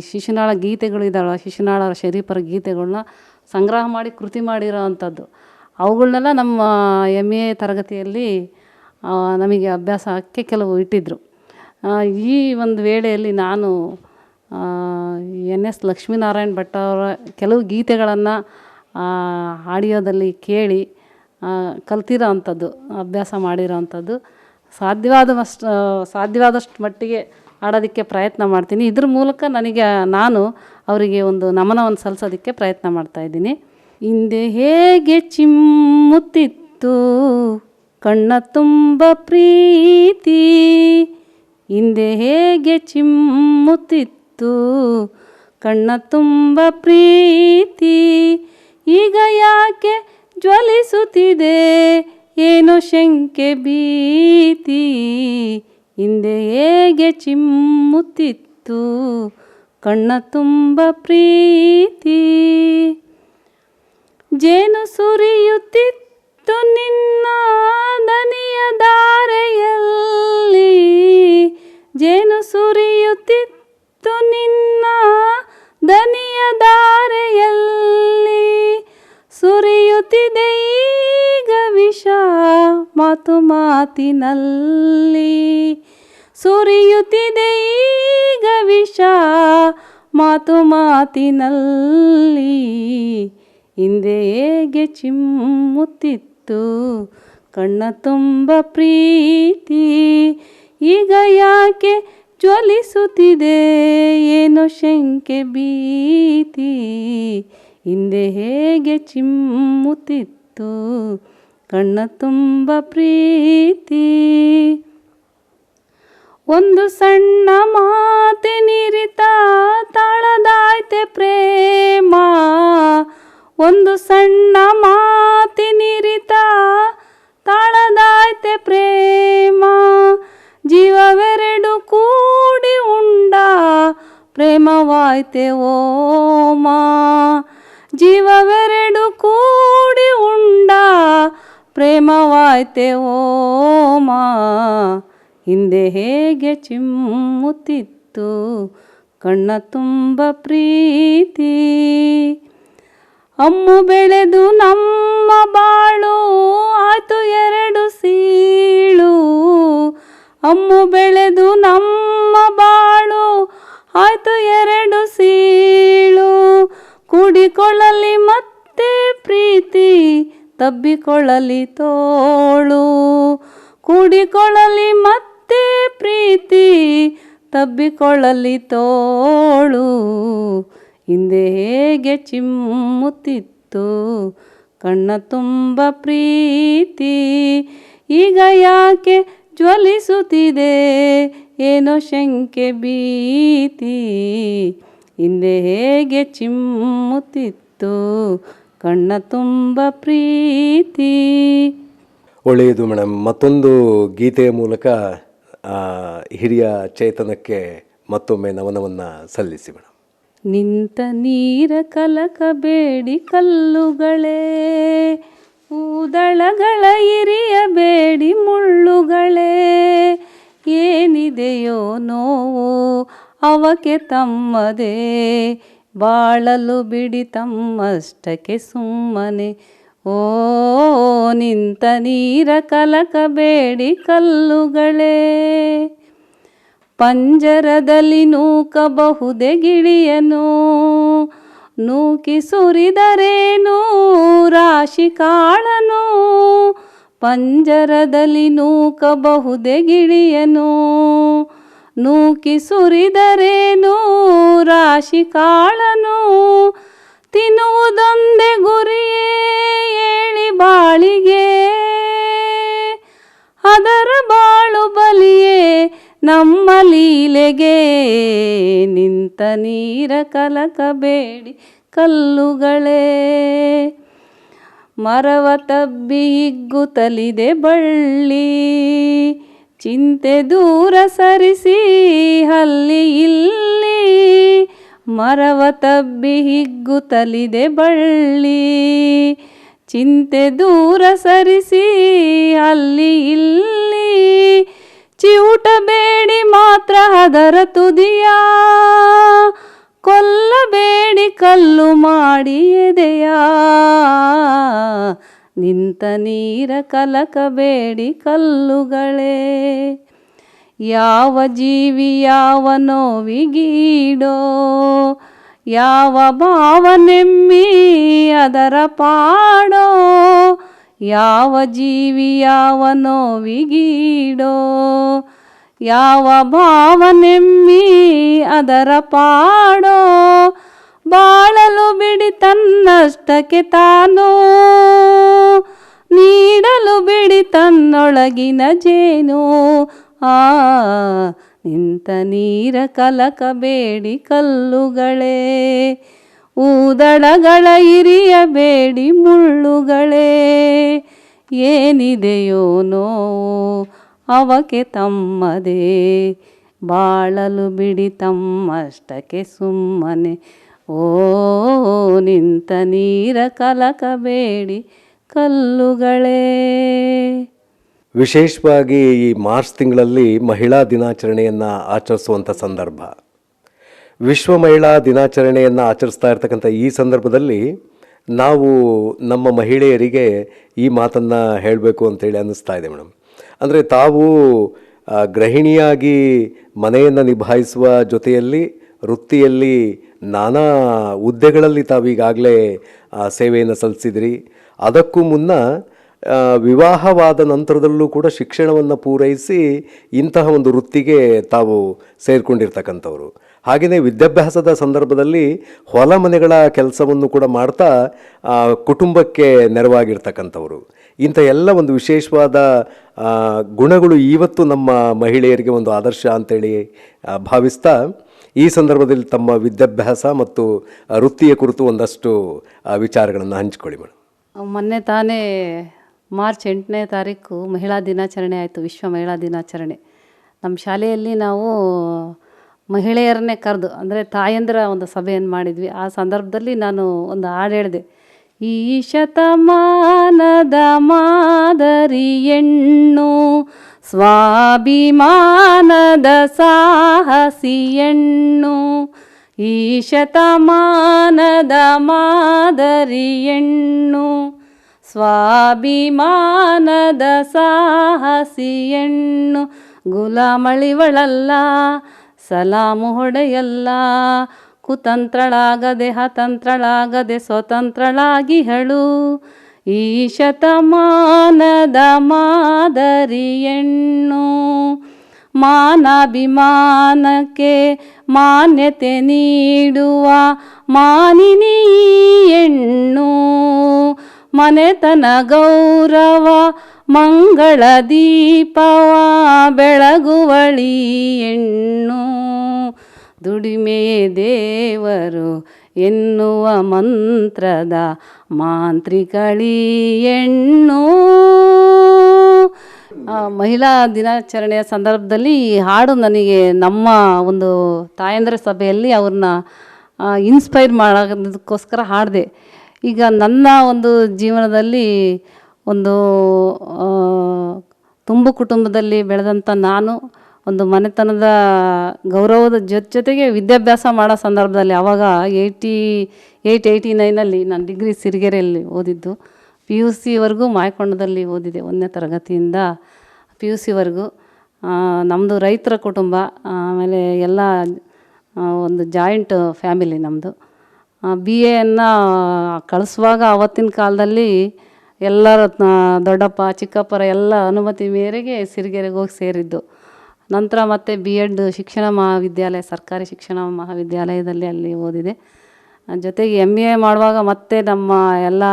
[SPEAKER 1] ಶಿಶುನಾಳ ಗೀತೆಗಳು ಇದ್ದಾವೆ, ಶಿಶುನಾಳ ಶರೀಫರ ಗೀತೆಗಳನ್ನ ಸಂಗ್ರಹ ಮಾಡಿ ಕೃತಿ ಮಾಡಿರೋ ಅಂಥದ್ದು. ಅವುಗಳನ್ನೆಲ್ಲ ನಮ್ಮ MA ತರಗತಿಯಲ್ಲಿ ನಮಗೆ ಅಭ್ಯಾಸಕ್ಕೆ ಕೆಲವು ಇಟ್ಟಿದ್ದರು. ಈ ಒಂದು ವೇಳೆಯಲ್ಲಿ ನಾನು NS ಲಕ್ಷ್ಮೀನಾರಾಯಣ್ ಭಟ್ ಅವರ ಕೆಲವು ಗೀತೆಗಳನ್ನು ಆಡಿಯೋದಲ್ಲಿ ಕೇಳಿ ಕಲ್ತಿರೋ ಅಂಥದ್ದು, ಅಭ್ಯಾಸ ಮಾಡಿರೋ ಅಂಥದ್ದು. ಸಾಧ್ಯವಾದಷ್ಟು ಮಟ್ಟಿಗೆ ಆಡೋದಕ್ಕೆ ಪ್ರಯತ್ನ ಮಾಡ್ತೀನಿ. ಇದ್ರ ಮೂಲಕ ನಾನು ಅವರಿಗೆ ಒಂದು ನಮನವನ್ನು ಸಲ್ಲಿಸೋದಕ್ಕೆ ಪ್ರಯತ್ನ ಮಾಡ್ತಾಯಿದ್ದೀನಿ. ಹಿಂದೆ ಹೇಗೆ ಚಿಮ್ಮುತ್ತಿತ್ತು ಕಣ್ಣ ತುಂಬ ಪ್ರೀತಿ, ಹಿಂದೆ ಹೇಗೆ ಚಿಮ್ಮುತ್ತಿತ್ತು ಕಣ್ಣ ತುಂಬ ಪ್ರೀತಿ, ಈಗ ಯಾಕೆ ಜ್ವಲಿಸುತ್ತಿದೆ ಏನೋ ಶಂಕೆ ಭೀತಿ, ಹಿಂದೆ ಹೇಗೆ ಚಿಮ್ಮುತ್ತಿತ್ತು ಕಣ್ಣ ತುಂಬ ಪ್ರೀತಿ, ಜೇನು ಸುರಿಯುತ್ತಿತ್ತು ನಿನ್ನ ದನಿಯ ಧಾರೆಯಲ್ಲಿ, ಜೇನು ಸುರಿಯುತ್ತಿತ್ತು ನಿನ್ನ ದನಿಯ ಧಾರೆಯಲ್ಲಿ, ಸುರಿಯುತ್ತಿದೆ ಈಗ ವಿಷ ಮಾತು ಮಾತಿನಲ್ಲಿ, ಸುರಿಯುತ್ತಿದೆ ಈಗ ವಿಷ ಮಾತು ಮಾತಿನಲ್ಲಿ, ಹಿಂದೆ ಹೇಗೆ ಚಿಮ್ಮುತ್ತಿತ್ತು ಕಣ್ಣ ತುಂಬ ಪ್ರೀತಿ, ಈಗ ಯಾಕೆ ಜ್ವಲಿಸುತ್ತಿದೆ ಏನೋ ಶಂಕೆ ಭೀತಿ, ಹಿಂದೆ ಹೇಗೆ ಚಿಮ್ಮುತ್ತಿತ್ತು ಕಣ್ಣ ತುಂಬ ಪ್ರೀತಿ. ಒಂದು ಸಣ್ಣ ಮಾತಿನಿರಿತ ತಾಳದಾಯ್ತೆ ಪ್ರೇಮ, ಒಂದು ಸಣ್ಣ ಮಾತಿನಿರಿತ ತಾಳದಾಯ್ತೆ ಪ್ರೇಮ, ಜೀವವೆರಡು ಕೂಡಿ ಉಂಡ ಪ್ರೇಮವಾಯ್ತೆ ಓಮ, ಜೀವವೆರಡು ಕೂಡಿ ಉಂಡ ಪ್ರೇಮವಾಯ್ತೆ ಓಮ, ಹಿಂದೆ ಹೇಗೆ ಚಿಮ್ಮುತ್ತಿತ್ತು ಕಣ್ಣ ತುಂಬ ಪ್ರೀತಿ, ಅಮ್ಮು ಬೆಳೆದು ನಮ್ಮ ಬಾಳು ಆಯ್ತು ಎರಡು ಸೀಳು, ಅಮ್ಮು ಬೆಳೆದು ನಮ್ಮ ಬಾಳು ಆಯ್ತು ಎರಡು ಸೀಳು, ಕೂಡಿಕೊಳ್ಳಲಿ ಮತ್ತೆ ಪ್ರೀತಿ ತಬ್ಬಿಕೊಳ್ಳಲಿ ತೋಳು, ಕೂಡಿಕೊಳ್ಳಲಿ ಮತ್ತೆ ಮತ್ತೆ ಪ್ರೀತಿ ತಬ್ಬಿಕೊಳ್ಳಲಿ ತೋಳು. ಹಿಂದೆ ಹೇಗೆ ಚಿಮ್ಮುತ್ತಿತ್ತು ಕಣ್ಣ ತುಂಬ ಪ್ರೀತಿ, ಈಗ ಯಾಕೆ ಜ್ವಲಿಸುತ್ತಿದೆ ಏನೋ ಶಂಕೆ ಭೀತಿ. ಹಿಂದೆ ಹೇಗೆ ಚಿಮ್ಮುತ್ತಿತ್ತು ಕಣ್ಣ ತುಂಬ ಪ್ರೀತಿ.
[SPEAKER 2] ಒಳ್ಳೆಯದು ಮೇಡಮ್. ಮತ್ತೊಂದು ಗೀತೆಯ ಮೂಲಕ ಹಿರಿಯ ಚೇತನಕ್ಕೆ ಮತ್ತೊಮ್ಮೆ ನಮನವನ್ನು ಸಲ್ಲಿಸಿ ಮೇಡಮ್.
[SPEAKER 1] ನಿಂತ ನೀರ ಕಲಕಬೇಡಿ ಕಲ್ಲುಗಳೇ, ಊದಳಗಳ ಇರಿಯಬೇಡಿ ಮುಳ್ಳುಗಳೇ. ಏನಿದೆಯೋ ನೋವು ಅವಕ್ಕೆ ತಮ್ಮದೇ, ಬಾಳಲು ಬಿಡಿ ತಮ್ಮಷ್ಟಕ್ಕೆ ಸುಮ್ಮನೆ. ಓ ನಿಂತ ನೀರ ಕಲಕಬೇಡಿ ಕಲ್ಲುಗಳೇ. ಪಂಜರದಲ್ಲಿ ನೂಕಬಹುದೇ ಗಿಳಿಯನು, ನೂಕಿ ಸುರಿದರೇನು ರಾಶಿ ಕಾಳನು. ಪಂಜರದಲ್ಲಿ ನೂಕಬಹುದೇ ಗಿಳಿಯನು, ನೂಕಿ ಸುರಿದರೇನು ರಾಶಿ ಕಾಳನು. ತಿನ್ನುವುದೊಂದೇ ಗುರಿಯೇ ಏಳಿ ಬಾಳಿಗೆ, ಅದರ ಬಾಳು ಬಲಿಯೇ ನಮ್ಮ ಲೀಲೆಗೆ. ನಿಂತ ನೀರ ಕಲಕಬೇಡಿ ಕಲ್ಲುಗಳೇ. ಮರವ ತಬ್ಬಿ ಹಿಗ್ಗುತ್ತಲಿದೆ ಬಳ್ಳಿ, ಚಿಂತೆ ದೂರ ಸರಿಸಿ ಅಲ್ಲಿ ಇಲ್ಲಿ. ಮರವ ತಬ್ಬಿ ಹಿಗ್ಗುತ್ತಲಿದೆ ಬಳ್ಳಿ, ಚಿಂತೆ ದೂರ ಸರಿಸಿ ಅಲ್ಲಿ ಇಲ್ಲಿ. ಚಿವುಟಬೇಡಿ ಮಾತ್ರ ಅದರ ತುದಿಯ, ಕೊಲ್ಲಬೇಡಿ ಕಲ್ಲು ಮಾಡಿ ಎದೆಯ. ನಿಂತ ನೀರ ಕಲಕಬೇಡಿ ಕಲ್ಲುಗಳೇ. ಯಾವ ಜೀವಿ ಯಾವ ನೋವಿಗೀಡೋ, ಯಾವ ಭಾವನೆಮ್ಮಿ ಅದರ ಪಾಡೋ. ಯಾವ ಜೀವಿ ಯಾವ ನೋವಿಗೀಡೋ, ಯಾವ ಭಾವನೆಮ್ಮಿ ಅದರ ಪಾಡೋ. ಬಾಳಲು ಬಿಡಿ ತನ್ನಷ್ಟಕ್ಕೆ ತಾನು, ನೀಡಲು ಬಿಡಿ ತನ್ನೊಳಗಿನ ಜೇನು. ನಿಂತ ನೀರ ಕಲಕಬೇಡಿ ಕಲ್ಲುಗಳೇ, ಊದಳಗಳ ಇರಿಯಬೇಡಿ ಮುಳ್ಳುಗಳೇ. ಏನಿದೆಯೋ ನೋವು ಅವಕ್ಕೆ ತಮ್ಮದೇ, ಬಾಳಲು ಬಿಡಿ ತಮ್ಮಷ್ಟಕ್ಕೆ ಸುಮ್ಮನೆ. ಓ ನಿಂತ ನೀರ ಕಲಕಬೇಡಿ ಕಲ್ಲುಗಳೇ.
[SPEAKER 2] ವಿಶೇಷವಾಗಿ ಈ ಮಾರ್ಚ್ ತಿಂಗಳಲ್ಲಿ ಮಹಿಳಾ ದಿನಾಚರಣೆಯನ್ನು ಆಚರಿಸುವಂಥ ಸಂದರ್ಭ. ವಿಶ್ವ ಮಹಿಳಾ ದಿನಾಚರಣೆಯನ್ನು ಆಚರಿಸ್ತಾ ಇರ್ತಕ್ಕಂಥ ಈ ಸಂದರ್ಭದಲ್ಲಿ ನಾವು ನಮ್ಮ ಮಹಿಳೆಯರಿಗೆ ಈ ಮಾತನ್ನು ಹೇಳಬೇಕು ಅಂತೇಳಿ ಅನ್ನಿಸ್ತಾ ಇದೆ ಮೇಡಮ್. ಅಂದರೆ ತಾವು ಗೃಹಿಣಿಯಾಗಿ ಮನೆಯನ್ನು ನಿಭಾಯಿಸುವ ಜೊತೆಯಲ್ಲಿ ವೃತ್ತಿಯಲ್ಲಿ ನಾನಾ ಹುದ್ದೆಗಳಲ್ಲಿ ತಾವೀಗಾಗಲೇ ಸೇವೆಯನ್ನು ಸಲ್ಲಿಸಿದ್ರಿ. ಅದಕ್ಕೂ ಮುನ್ನ ವಿವಾಹವಾದ ನಂತರದಲ್ಲೂ ಕೂಡ ಶಿಕ್ಷಣವನ್ನು ಪೂರೈಸಿ ಇಂತಹ ಒಂದು ವೃತ್ತಿಗೆ ತಾವು ಸೇರಿಕೊಂಡಿರ್ತಕ್ಕಂಥವ್ರು. ಹಾಗೆಯೇ ವಿದ್ಯಾಭ್ಯಾಸದ ಸಂದರ್ಭದಲ್ಲಿ ಹೊಲ ಮನೆಗಳ ಕೆಲಸವನ್ನು ಕೂಡ ಮಾಡ್ತಾ ಕುಟುಂಬಕ್ಕೆ ನೆರವಾಗಿರ್ತಕ್ಕಂಥವ್ರು. ಇಂಥ ಎಲ್ಲ ಒಂದು ವಿಶೇಷವಾದ ಗುಣಗಳು ಇವತ್ತು ನಮ್ಮ ಮಹಿಳೆಯರಿಗೆ ಒಂದು ಆದರ್ಶ ಅಂತೇಳಿ ಭಾವಿಸ್ತಾ ಈ ಸಂದರ್ಭದಲ್ಲಿ ತಮ್ಮ ವಿದ್ಯಾಭ್ಯಾಸ ಮತ್ತು ವೃತ್ತಿಯ ಕುರಿತು ಒಂದಷ್ಟು ವಿಚಾರಗಳನ್ನು ಹಂಚಿಕೊಳ್ಳಿ ಮೇಡಮ್.
[SPEAKER 1] ಮೊನ್ನೆ ತಾನೇ ಮಾರ್ಚ್ 8ನೇ ತಾರೀಕು ಮಹಿಳಾ ದಿನಾಚರಣೆ ಆಯಿತು, ವಿಶ್ವ ಮಹಿಳಾ ದಿನಾಚರಣೆ. ನಮ್ಮ ಶಾಲೆಯಲ್ಲಿ ನಾವು ಮಹಿಳೆಯರನ್ನೇ ಕರೆದು, ಅಂದರೆ ತಾಯಂದಿರ ಒಂದು ಸಭೆಯನ್ನು ಮಾಡಿದ್ವಿ. ಆ ಸಂದರ್ಭದಲ್ಲಿ ನಾನು ಒಂದು ಹಾಡು ಹೇಳಿದೆ. ಈ ಶತಮಾನದ ಮಾದರಿ ಹೆಣ್ಣು, ಸ್ವಾಭಿಮಾನದ ಸಾಹಸಿ ಹೆಣ್ಣು. ಈ ಶತಮಾನದ ಮಾದರಿ ಹೆಣ್ಣು, ಸ್ವಾಭಿಮಾನದ ಸಾಹಸಿ ಹೆಣ್ಣು. ಗುಲಾಮಳಿವಳಲ್ಲ, ಸಲಾಮು ಹೊಡೆಯಲ್ಲ, ಕುತಂತ್ರಳಾಗದೆ ಹತಂತ್ರಳಾಗದೆ ಸ್ವತಂತ್ರಳಾಗಿ ಹೇಳು. ಈ ಶತಮಾನದ ಮಾದರಿ ಹೆಣ್ಣು, ಮಾನಾಭಿಮಾನಕ್ಕೆ ಮಾನ್ಯತೆ ನೀಡುವ ಮಾನಿನಿ ಹೆಣ್ಣು. ಮನೆತನ ಗೌರವ ಮಂಗಳ ದೀಪವ ಬೆಳಗುವಳಿ ಹೆಣ್ಣು. ದುಡಿಮೆ ದೇವರು ಎನ್ನುವ ಮಂತ್ರದ ಮಾಂತ್ರಿಕಳಿ ಹೆಣ್ಣು. ಮಹಿಳಾ ದಿನಾಚರಣೆಯ ಸಂದರ್ಭದಲ್ಲಿ ಈ ಹಾಡು ನನಗೆ ನಮ್ಮ ಒಂದು ತಾಯಂದ್ರ ಸಭೆಯಲ್ಲಿ ಅವ್ರನ್ನ ಇನ್ಸ್ಪೈರ್ ಮಾಡೋದಕ್ಕೋಸ್ಕರ ಹಾಡಿದೆ. ಈಗ ನನ್ನ ಒಂದು ಜೀವನದಲ್ಲಿ ಒಂದು ತುಂಬು ಕುಟುಂಬದಲ್ಲಿ ಬೆಳೆದಂಥ ನಾನು ಒಂದು ಮನೆತನದ ಗೌರವದ ಜೊತೆಗೆ ವಿದ್ಯಾಭ್ಯಾಸ ಮಾಡೋ ಸಂದರ್ಭದಲ್ಲಿ ಆವಾಗ 89 ನಾನು ಡಿಗ್ರಿ ಸಿರಿಗೆರೆಯಲ್ಲಿ ಓದಿದ್ದು. PUC ವರೆಗೂ ಮಾಯಕೊಂಡದಲ್ಲಿ ಓದಿದೆ, 1ನೇ ತರಗತಿಯಿಂದ PUC ವರೆಗೂ. ನಮ್ಮದು ರೈತರ ಕುಟುಂಬ, ಆಮೇಲೆ ಎಲ್ಲ ಒಂದು ಜಾಯಿಂಟ್ ಫ್ಯಾಮಿಲಿ ನಮ್ಮದು. BAಯನ್ನು ಕಳಿಸುವಾಗ ಆವತ್ತಿನ ಕಾಲದಲ್ಲಿ ಎಲ್ಲರ ದೊಡ್ಡಪ್ಪ ಚಿಕ್ಕಪ್ಪರ ಎಲ್ಲ ಅನುಮತಿ ಮೇರೆಗೆ ಸಿರಿಗೆರೆಗೆ ಹೋಗಿ ಸೇರಿದ್ದು. ನಂತರ ಮತ್ತೆ B.Ed ಶಿಕ್ಷಣ ಮಹಾವಿದ್ಯಾಲಯ, ಸರ್ಕಾರಿ ಶಿಕ್ಷಣ ಮಹಾವಿದ್ಯಾಲಯದಲ್ಲಿ ಅಲ್ಲಿ ಓದಿದೆ. ಜೊತೆಗೆ MA ಮಾಡುವಾಗ ಮತ್ತೆ ನಮ್ಮ ಎಲ್ಲ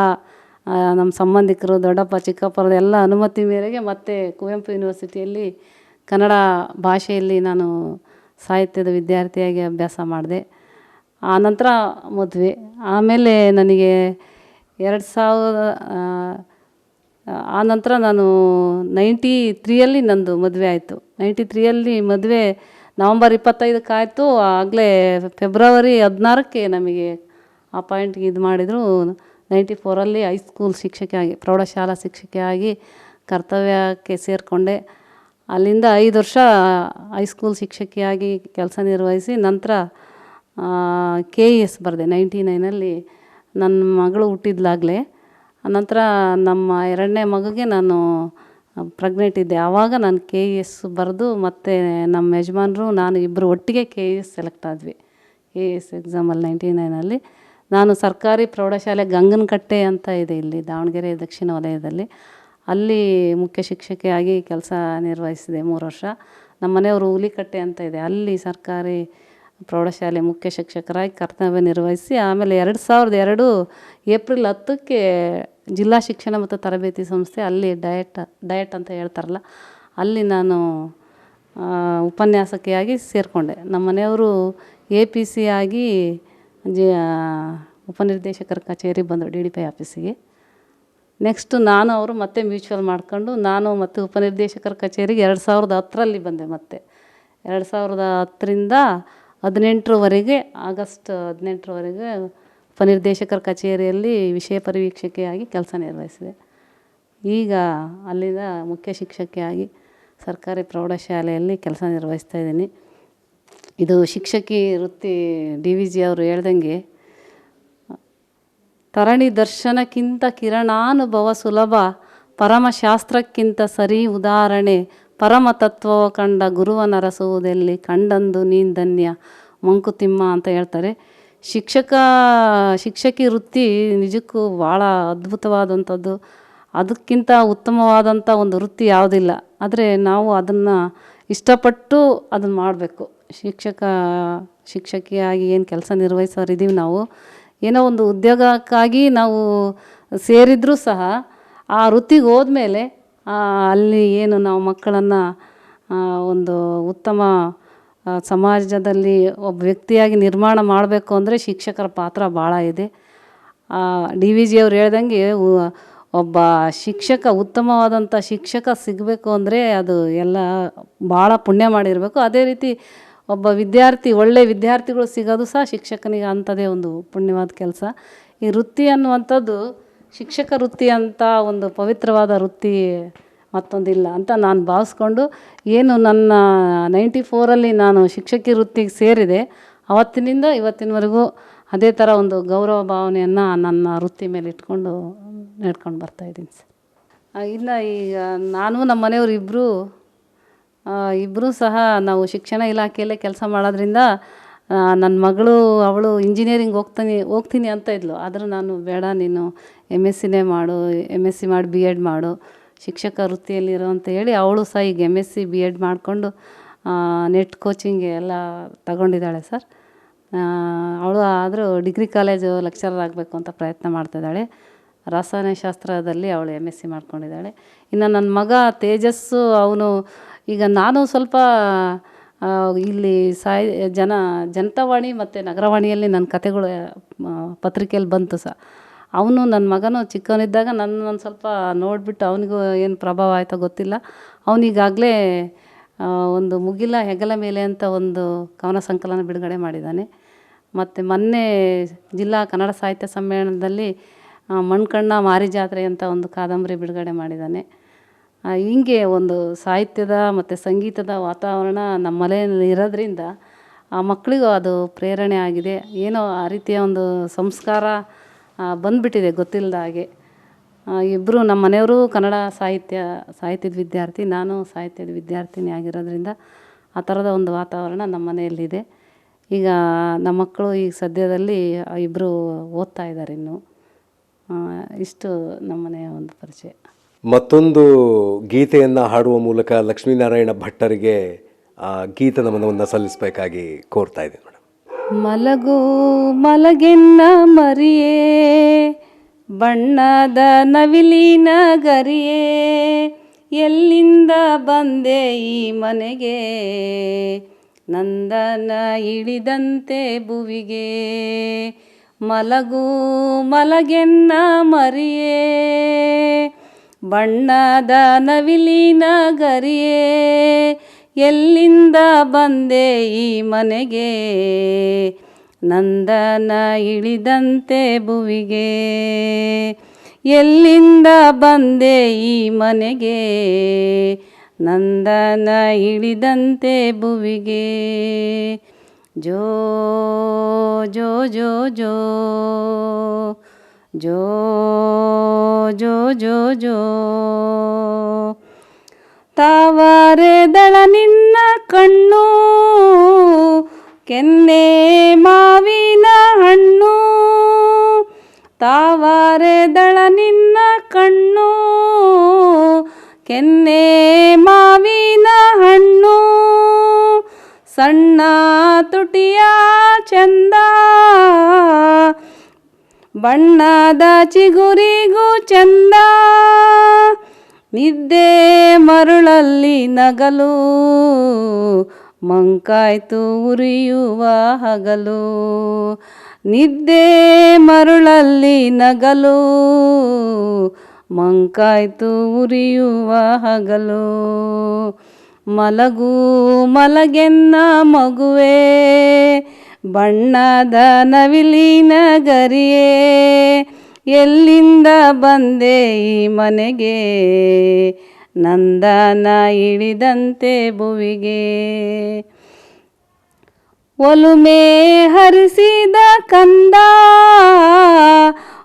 [SPEAKER 1] ನಮ್ಮ ಸಂಬಂಧಿಕರು ದೊಡ್ಡಪ್ಪ ಚಿಕ್ಕಪ್ಪರದ ಎಲ್ಲ ಅನುಮತಿ ಮೇರೆಗೆ ಮತ್ತೆ ಕುವೆಂಪು ಯೂನಿವರ್ಸಿಟಿಯಲ್ಲಿ ಕನ್ನಡ ಭಾಷೆಯಲ್ಲಿ ನಾನು ಸಾಹಿತ್ಯದ ವಿದ್ಯಾರ್ಥಿಯಾಗಿ ಅಭ್ಯಾಸ ಮಾಡಿದೆ. ಆನಂತರ ಮದುವೆ. ಆಮೇಲೆ ನನಗೆ 2000 ಆನಂತರ ನಾನು 93ಯಲ್ಲಿ ನಂದು ಮದುವೆ ಆಯಿತು. 93ಯಲ್ಲಿ ಮದುವೆ ನವಂಬರ್ 25ಕ್ಕೆ ಆಯಿತು. ಆಗಲೇ ಫೆಬ್ರವರಿ 16ಕ್ಕೆ ನಮಗೆ ಅಪಾಯಿಂಟ್ಗೆ ಇದು ಮಾಡಿದರು. 94ರಲ್ಲಿ ಹೈಸ್ಕೂಲ್ ಶಿಕ್ಷಕಿಯಾಗಿ, ಪ್ರೌಢಶಾಲಾ ಶಿಕ್ಷಕಿಯಾಗಿ ಕರ್ತವ್ಯಕ್ಕೆ ಸೇರಿಕೊಂಡೆ. ಅಲ್ಲಿಂದ 5 ವರ್ಷ ಹೈಸ್ಕೂಲ್ ಶಿಕ್ಷಕಿಯಾಗಿ ಕೆಲಸ ನಿರ್ವಹಿಸಿ ನಂತರ KES ಬರೆದೆ 99ನಲ್ಲಿ. ನನ್ನ ಮಗಳು ಹುಟ್ಟಿದ್ಲಾಗಲೇ. ನಂತರ ನಮ್ಮ 2ನೇ ಮಗುಗೆ ನಾನು ಪ್ರೆಗ್ನೆಂಟ್ ಇದ್ದೆ. ಆವಾಗ ನಾನು KES ಬರೆದು ಮತ್ತು ನಮ್ಮ ಯಜಮಾನರು ನಾನು ಇಬ್ಬರು ಒಟ್ಟಿಗೆ KES ಸೆಲೆಕ್ಟ್ ಆದ್ವಿ. KES ಎಕ್ಸಾಮಲ್ಲಿ 99ನಲ್ಲಿ. ನಾನು ಸರ್ಕಾರಿ ಪ್ರೌಢಶಾಲೆ ಗಂಗನಕಟ್ಟೆ ಅಂತ ಇದೆ ಇಲ್ಲಿ ದಾವಣಗೆರೆ ದಕ್ಷಿಣ ವಲಯದಲ್ಲಿ. ಅಲ್ಲಿ ಮುಖ್ಯ ಶಿಕ್ಷಕಿಯಾಗಿ ಕೆಲಸ ನಿರ್ವಹಿಸಿದೆ 3 ವರ್ಷ. ನಮ್ಮ ಮನೆಯವರು ಹುಲಿಕಟ್ಟೆ ಅಂತ ಇದೆ, ಅಲ್ಲಿ ಸರ್ಕಾರಿ ಪ್ರೌಢಶಾಲೆ ಮುಖ್ಯ ಶಿಕ್ಷಕರಾಗಿ ಕರ್ತವ್ಯ ನಿರ್ವಹಿಸಿ ಆಮೇಲೆ 2002 ಏಪ್ರಿಲ್ 10ಕ್ಕೆ ಜಿಲ್ಲಾ ಶಿಕ್ಷಣ ಮತ್ತು ತರಬೇತಿ ಸಂಸ್ಥೆ, ಅಲ್ಲಿ ಡಯಟ್ ಅಂತ ಹೇಳ್ತಾರಲ್ಲ, ಅಲ್ಲಿ ನಾನು ಉಪನ್ಯಾಸಕಿಯಾಗಿ ಸೇರಿಕೊಂಡೆ. ನಮ್ಮ ಮನೆಯವರು APC ಆಗಿ ಉಪನಿರ್ದೇಶಕರ ಕಚೇರಿ ಬಂದರು DDP ಆಫೀಸಿಗೆ. ನೆಕ್ಸ್ಟ್ ನಾನು ಅವರು ಮತ್ತೆ ಮ್ಯೂಚುವಲ್ ಮಾಡ್ಕೊಂಡು ನಾನು ಮತ್ತು ಉಪನಿರ್ದೇಶಕರ ಕಚೇರಿಗೆ 2010ರಲ್ಲಿ ಬಂದೆ. ಮತ್ತೆ 2010ರಿಂದ 18ರವರೆಗೆ, ಆಗಸ್ಟ್ 18ರವರೆಗೆ ಉಪನಿರ್ದೇಶಕರ ಕಚೇರಿಯಲ್ಲಿ ವಿಷಯ ಪರಿವೀಕ್ಷಕಿಯಾಗಿ ಕೆಲಸ ನಿರ್ವಹಿಸಿದೆ. ಈಗ ಅಲ್ಲಿಂದ ಮುಖ್ಯ ಶಿಕ್ಷಕಿಯಾಗಿ ಸರ್ಕಾರಿ ಪ್ರೌಢಶಾಲೆಯಲ್ಲಿ ಕೆಲಸ ನಿರ್ವಹಿಸ್ತಾ ಇದ್ದೀನಿ. ಇದು ಶಿಕ್ಷಕಿ ವೃತ್ತಿ DVG ಅವರು ಹೇಳ್ದಂಗೆ, ತರಣಿ ದರ್ಶನಕ್ಕಿಂತ ಕಿರಣಾನುಭವ ಸುಲಭ, ಪರಮಶಾಸ್ತ್ರಕ್ಕಿಂತ ಸರಿ ಉದಾಹರಣೆ, ಪರಮ ತತ್ವವ ಕಂಡ ಗುರುವನ ರಸುವುದೆಲ್ಲಿ, ಕಂಡಂದು ನೀನು ಧನ್ಯ ಮಂಕುತಿಮ್ಮ ಅಂತ ಹೇಳ್ತಾರೆ. ಶಿಕ್ಷಕಿ ವೃತ್ತಿ ನಿಜಕ್ಕೂ ಭಾಳ ಅದ್ಭುತವಾದಂಥದ್ದು. ಅದಕ್ಕಿಂತ ಉತ್ತಮವಾದಂಥ ಒಂದು ವೃತ್ತಿ ಯಾವುದಿಲ್ಲ. ಆದರೆ ನಾವು ಅದನ್ನು ಇಷ್ಟಪಟ್ಟು ಅದನ್ನು ಮಾಡಬೇಕು. ಶಿಕ್ಷಕಿಯಾಗಿ ಏನು ಕೆಲಸ ನಿರ್ವಹಿಸೋರಿದ್ದೀವಿ ನಾವು, ಏನೋ ಒಂದು ಉದ್ಯೋಗಕ್ಕಾಗಿ ನಾವು ಸೇರಿದರೂ ಸಹ ಆ ವೃತ್ತಿಗೆ ಹೋದ್ಮೇಲೆ ಅಲ್ಲಿ ಏನು ನಾವು ಮಕ್ಕಳನ್ನು ಒಂದು ಉತ್ತಮ ಸಮಾಜದಲ್ಲಿ ಒಬ್ಬ ವ್ಯಕ್ತಿಯಾಗಿ ನಿರ್ಮಾಣ ಮಾಡಬೇಕು ಅಂದರೆ ಶಿಕ್ಷಕರ ಪಾತ್ರ ಭಾಳ ಇದೆ. DVG ಅವ್ರು ಹೇಳ್ದಂಗೆ ಒಬ್ಬ ಶಿಕ್ಷಕ, ಉತ್ತಮವಾದಂಥ ಶಿಕ್ಷಕ ಸಿಗಬೇಕು ಅಂದರೆ ಅದು ಎಲ್ಲ ಭಾಳ ಪುಣ್ಯ ಮಾಡಿರಬೇಕು. ಅದೇ ರೀತಿ ಒಬ್ಬ ವಿದ್ಯಾರ್ಥಿ, ಒಳ್ಳೆ ವಿದ್ಯಾರ್ಥಿಗಳು ಸಿಗೋದು ಸಹ ಶಿಕ್ಷಕನಿಗೆ ಅಂಥದ್ದೇ ಒಂದು ಪುಣ್ಯವಾದ ಕೆಲಸ. ಈ ವೃತ್ತಿ ಅನ್ನುವಂಥದ್ದು ಶಿಕ್ಷಕ ವೃತ್ತಿ ಅಂತ ಒಂದು ಪವಿತ್ರವಾದ ವೃತ್ತಿ ಮತ್ತೊಂದಿಲ್ಲ ಅಂತ ನಾನು ಭಾವಿಸ್ಕೊಂಡು, ಏನು ನನ್ನ 94ರಲ್ಲಿ ನಾನು ಶಿಕ್ಷಕಿ ವೃತ್ತಿಗೆ ಸೇರಿದೆ, ಆವತ್ತಿನಿಂದ ಇವತ್ತಿನವರೆಗೂ ಅದೇ ಥರ ಒಂದು ಗೌರವ ಭಾವನೆಯನ್ನು ನನ್ನ ವೃತ್ತಿ ಮೇಲೆ ಇಟ್ಕೊಂಡು ನಡ್ಕೊಂಡು ಬರ್ತಾಯಿದ್ದೀನಿ ಸರ್. ಇನ್ನು ಈಗ ನಾನು ನಮ್ಮ ಮನೆಯವರು ಇಬ್ಬರೂ ಸಹ ನಾವು ಶಿಕ್ಷಣ ಇಲಾಖೆಯಲ್ಲೇ ಕೆಲಸ ಮಾಡೋದ್ರಿಂದ ನನ್ನ ಮಗಳು ಅವಳು ಇಂಜಿನಿಯರಿಂಗ್ ಹೋಗ್ತೀನಿ ಅಂತ ಇದ್ಲು. ಆದರೂ ನಾನು ಬೇಡ, ನೀನು MScನೇ ಮಾಡು, MSc ಮಾಡಿ B.Ed ಮಾಡು, ಶಿಕ್ಷಕ ವೃತ್ತಿಯಲ್ಲಿರೋ ಅಂತ ಹೇಳಿ ಅವಳು ಸಹ ಈಗ MSc B.Ed ಮಾಡಿಕೊಂಡು ನೆಟ್ ಕೋಚಿಂಗ್ ಎಲ್ಲ ತಗೊಂಡಿದ್ದಾಳೆ ಸರ್. ಅವಳು ಆದರೂ ಡಿಗ್ರಿ ಕಾಲೇಜು ಲೆಕ್ಚರರ್ ಆಗಬೇಕು ಅಂತ ಪ್ರಯತ್ನ ಮಾಡ್ತಿದ್ದಾಳೆ. ರಸಾಯನಶಾಸ್ತ್ರದಲ್ಲಿ ಅವಳು MSc ಮಾಡ್ಕೊಂಡಿದ್ದಾಳೆ. ಇನ್ನು ನನ್ನ ಮಗ ತೇಜಸ್ಸು, ಅವನು ಈಗ ನಾನು ಸ್ವಲ್ಪ ಇಲ್ಲಿ ಜನತಾವಾಣಿ ಮತ್ತು ನಗರವಾಣಿಯಲ್ಲಿ ನನ್ನ ಕತೆಗಳು ಪತ್ರಿಕೆಯಲ್ಲಿ ಬಂತು ಸಹ. ಅವನು ನನ್ನ ಮಗನೂ ಚಿಕ್ಕವನಿದ್ದಾಗ ನನ್ನ ಸ್ವಲ್ಪ ನೋಡಿಬಿಟ್ಟು ಅವನಿಗೂ ಏನು ಪ್ರಭಾವ ಆಯಿತೋ ಗೊತ್ತಿಲ್ಲ, ಅವನಿಗಾಗಲೇ ಒಂದು ಮುಗಿಲ ಹೆಗಲ ಮೇಲೆ ಅಂತ ಒಂದು ಕವನ ಸಂಕಲನ ಬಿಡುಗಡೆ ಮಾಡಿದ್ದಾನೆ. ಮತ್ತು ಮೊನ್ನೆ ಜಿಲ್ಲಾ ಕನ್ನಡ ಸಾಹಿತ್ಯ ಸಮ್ಮೇಳನದಲ್ಲಿ ಮಣ್ಕಣ್ಣ ಮಾರಿ ಜಾತ್ರೆ ಅಂತ ಒಂದು ಕಾದಂಬರಿ ಬಿಡುಗಡೆ ಮಾಡಿದ್ದಾನೆ. ಹೀಗೆ ಒಂದು ಸಾಹಿತ್ಯದ ಮತ್ತು ಸಂಗೀತದ ವಾತಾವರಣ ನಮ್ಮ ಮನೆಯಲ್ಲಿ ಇರೋದ್ರಿಂದ ಆ ಮಕ್ಕಳಿಗೂ ಅದು ಪ್ರೇರಣೆ ಆಗಿದೆ. ಏನೋ ಆ ರೀತಿಯ ಒಂದು ಸಂಸ್ಕಾರ ಬಂದುಬಿಟ್ಟಿದೆ ಗೊತ್ತಿಲ್ಲದ ಹಾಗೆ. ಇಬ್ಬರು ನಮ್ಮ ಮನೆಯವರು ಕನ್ನಡ ಸಾಹಿತ್ಯದ ವಿದ್ಯಾರ್ಥಿ, ನಾನು ಸಾಹಿತ್ಯದ ವಿದ್ಯಾರ್ಥಿನಿ ಆಗಿರೋದ್ರಿಂದ ಆ ಥರದ ಒಂದು ವಾತಾವರಣ ನಮ್ಮ ಮನೆಯಲ್ಲಿದೆ. ಈಗ ನಮ್ಮ ಮಕ್ಕಳು ಈಗ ಸದ್ಯದಲ್ಲಿ ಇಬ್ಬರು ಓದ್ತಾ ಇದ್ದಾರೆ ಇನ್ನು. ಇಷ್ಟು ನಮ್ಮ ಮನೆಯ ಒಂದು ಪರಿಚಯ.
[SPEAKER 2] ಮತ್ತೊಂದು ಗೀತೆಯನ್ನು ಹಾಡುವ ಮೂಲಕ ಲಕ್ಷ್ಮೀನಾರಾಯಣ ಭಟ್ಟರಿಗೆ ಗೀತ ನಮನವನ್ನು ಸಲ್ಲಿಸಬೇಕಾಗಿ ಕೋರ್ತಾ ಇದ್ದೀನಿ ಮೇಡಮ್.
[SPEAKER 1] ಮಲಗು ಮಲಗೆನ್ನ ಮರಿಯೇ, ಬಣ್ಣದ ನವಿಲಿನ ಗರಿಯೇ, ಎಲ್ಲಿಂದ ಬಂದೆ ಈ ಮನೆಗೆ, ನಂದನ ಇಳಿದಂತೆ ಭುವಿಗೆ. ಮಲಗು ಮಲಗೆನ್ನ ಮರಿಯೇ, ಬಣ್ಣದ ನವಿಲಿನ ಗರಿಯೇ, ಎಲ್ಲಿಂದ ಬಂದೆ ಈ ಮನೆಗೆ, ನಂದನ ಇಳಿದಂತೆ ಭುವಿಗೆ. ಎಲ್ಲಿಂದ ಬಂದೆ ಈ ಮನೆಗೆ, ನಂದನ ಇಳಿದಂತೆ ಭುವಿಗೆ. ಜೋ ಜೋ ಜೋ ಜೋ ಜೋ ಜೋ ಜೋ ಜೋ. ತಾವರೆದಳ ನಿನ್ನ ಕಣ್ಣು, ಕೆನ್ನೆ ಮಾವಿನ ಹಣ್ಣು. ತಾವರೆದಳ ನಿನ್ನ ಕಣ್ಣು, ಕೆನ್ನೆ ಮಾವಿನ ಹಣ್ಣು. ಸಣ್ಣ ತುಟಿಯ ಚಂದ, ಬಣ್ಣದ ಚಿಗುರಿಗೂ ಚಂದ. ನಿದ್ದೆ ಮರುಳಲ್ಲಿ ನಗಲು, ಮಂಕಾಯ್ತು ಉರಿಯುವ ಹಗಲು. ನಿದ್ದೆ ಮರುಳಲ್ಲಿ ನಗಲು, ಮಂಕಾಯ್ತು ಉರಿಯುವ ಹಗಲು. ಮಲಗು ಮಲಗೆನ್ನ ಮಗುವೆ, ಬಣ್ಣದ ನವಿಲಿನ ಗರಿಯೇ, ಎಲ್ಲಿಂದ ಬಂದೆ ಈ ಮನೆಗೆ, ನಂದನ ಇಳಿದಂತೆ ಭುವಿಗೆ. ಒಲುಮೆ ಹರಿಸಿದ ಕಂದ,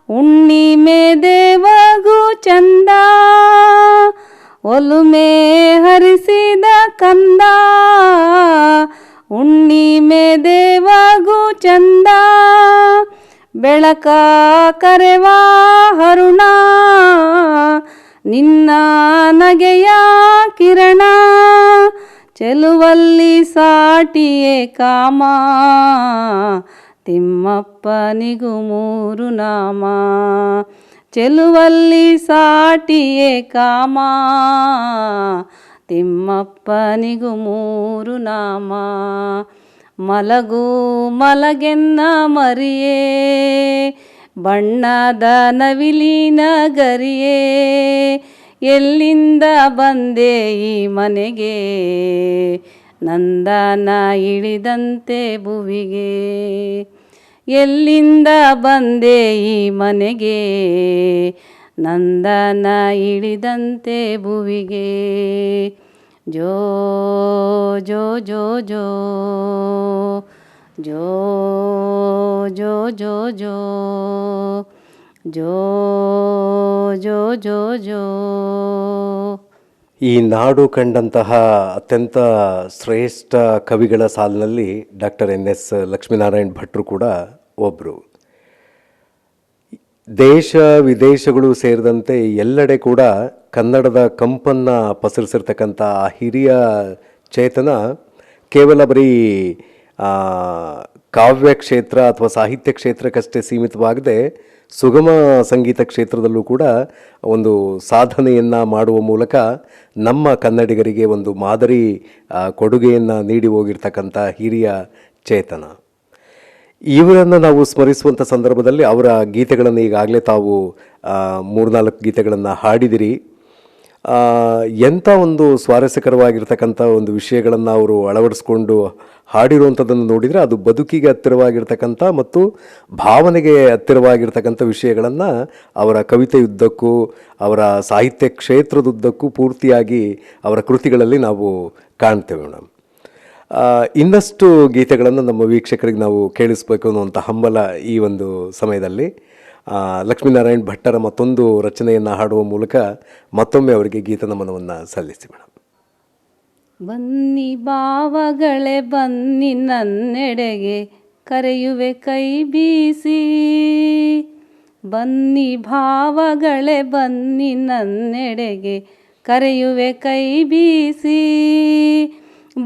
[SPEAKER 1] ಹುಣ್ಣಿಮೆ ದೇವಗೂ ಚಂದ. ಒಲುಮೆ ಹರಿಸಿದ ಕಂದ, ಹುಣ್ಣಿಮೆ ದೇವಗೂ ಚಂದ. ಬೆಳಕ ಕರೆವ ಹರುಣ, ನಿನ್ನ ನಗೆಯ ಕಿರಣ. ಚೆಲುವಲ್ಲಿ ಸಾಟಿಯೇ ಕಾಮ, ತಿಮ್ಮಪ್ಪನಿಗೂ ಮೂರು ನಾಮ. ಚೆಲುವಲ್ಲಿ ಸಾಟಿಯೇ ಕಾಮ, ತಿಮ್ಮಪ್ಪನಿಗೂ ಮೂರು ನಾಮ. ಮಲಗು ಮಲಗೆನ್ನ ಮರಿಯೇ, ಬಣ್ಣದ ನವಿಲಿನ ಗರಿಯೇ, ಎಲ್ಲಿಂದ ಬಂದೆ ಈ ಮನೆಗೆ, ನಂದನ ಇಳಿದಂತೆ ಭುವಿಗೆ. ಎಲ್ಲಿಂದ ಬಂದೆ ಈ ಮನೆಗೆ, ನಂದನ ಇಳಿದಂತೆ ಭುವಿಗೆ. ಜೋ ಜೋ ಜೋ ಜೋ ಜೋ ಜೋ ಜೋ ಜೋ ಜೋ ಜೋ ಜೋ ಜೋ.
[SPEAKER 2] ಈ ನಾಡು ಕಂಡಂತಹ ಅತ್ಯಂತ ಶ್ರೇಷ್ಠ ಕವಿಗಳ ಸಾಲಿನಲ್ಲಿ ಡಾಕ್ಟರ್ NS ಲಕ್ಷ್ಮೀನಾರಾಯಣ ಭಟ್ರು ಕೂಡ ಒಬ್ಬರು. ದೇಶ ವಿದೇಶಗಳು ಸೇರಿದಂತೆ ಎಲ್ಲೆಡೆ ಕೂಡ ಕನ್ನಡದ ಕಂಪನ್ನು ಪಸರಿಸಿರ್ತಕ್ಕಂಥ ಆ ಹಿರಿಯ ಚೇತನ ಕೇವಲ ಬರೀ ಆ, ಕಾವ್ಯ ಕ್ಷೇತ್ರ ಅಥವಾ ಸಾಹಿತ್ಯ ಕ್ಷೇತ್ರಕ್ಕಷ್ಟೇ ಸೀಮಿತವಾಗದೆ ಸುಗಮ ಸಂಗೀತ ಕ್ಷೇತ್ರದಲ್ಲೂ ಕೂಡ ಒಂದು ಸಾಧನೆಯನ್ನು ಮಾಡುವ ಮೂಲಕ ನಮ್ಮ ಕನ್ನಡಿಗರಿಗೆ ಒಂದು ಮಾದರಿ ಕೊಡುಗೆಯನ್ನು ನೀಡಿ ಹೋಗಿರ್ತಕ್ಕಂಥ ಹಿರಿಯ ಚೇತನ. ಇವರನ್ನು ನಾವು ಸ್ಮರಿಸುವಂಥ ಸಂದರ್ಭದಲ್ಲಿ ಅವರ ಗೀತೆಗಳನ್ನು ಈಗಾಗಲೇ ತಾವು 3-4 ಗೀತೆಗಳನ್ನು ಹಾಡಿದಿರಿ. ಎಂಥ ಒಂದು ಸ್ವಾರಸ್ಯಕರವಾಗಿರ್ತಕ್ಕಂಥ ಒಂದು ವಿಷಯಗಳನ್ನು ಅವರು ಅಳವಡಿಸ್ಕೊಂಡು ಹಾಡಿರುವಂಥದ್ದನ್ನು ನೋಡಿದರೆ ಅದು ಬದುಕಿಗೆ ಹತ್ತಿರವಾಗಿರ್ತಕ್ಕಂಥ ಮತ್ತು ಭಾವನೆಗೆ ಹತ್ತಿರವಾಗಿರ್ತಕ್ಕಂಥ ವಿಷಯಗಳನ್ನು ಅವರ ಕವಿತೆಯುದ್ದಕ್ಕೂ ಅವರ ಸಾಹಿತ್ಯ ಕ್ಷೇತ್ರದುದ್ದಕ್ಕೂ ಪೂರ್ತಿಯಾಗಿ ಅವರ ಕೃತಿಗಳಲ್ಲಿ ನಾವು ಕಾಣ್ತೇವೆ ಮೇಡಮ್. ಇನ್ನಷ್ಟು ಗೀತೆಗಳನ್ನು ನಮ್ಮ ವೀಕ್ಷಕರಿಗೆ ನಾವು ಕೇಳಿಸ್ಬೇಕು ಅನ್ನುವಂಥ ಹಂಬಲ ಈ ಒಂದು ಸಮಯದಲ್ಲಿ ಲಕ್ಷ್ಮೀನಾರಾಯಣ್ ಭಟ್ಟರ ಮತ್ತೊಂದು ರಚನೆಯನ್ನು ಹಾಡುವ ಮೂಲಕ ಮತ್ತೊಮ್ಮೆ ಅವರಿಗೆ ಗೀತ ನಮನವನ್ನು ಸಲ್ಲಿಸಿ ಮೇಡಮ್.
[SPEAKER 1] ಬನ್ನಿ ಭಾವಗಳೇ ಬನ್ನಿ ನನ್ನೆಡೆಗೆ ಕರೆಯುವೆ ಕೈ ಬೀಸಿ, ಬನ್ನಿ ಭಾವಗಳೇ ಬನ್ನಿ ನನ್ನೆಡೆಗೆ ಕರೆಯುವೆ ಕೈ ಬೀಸಿ,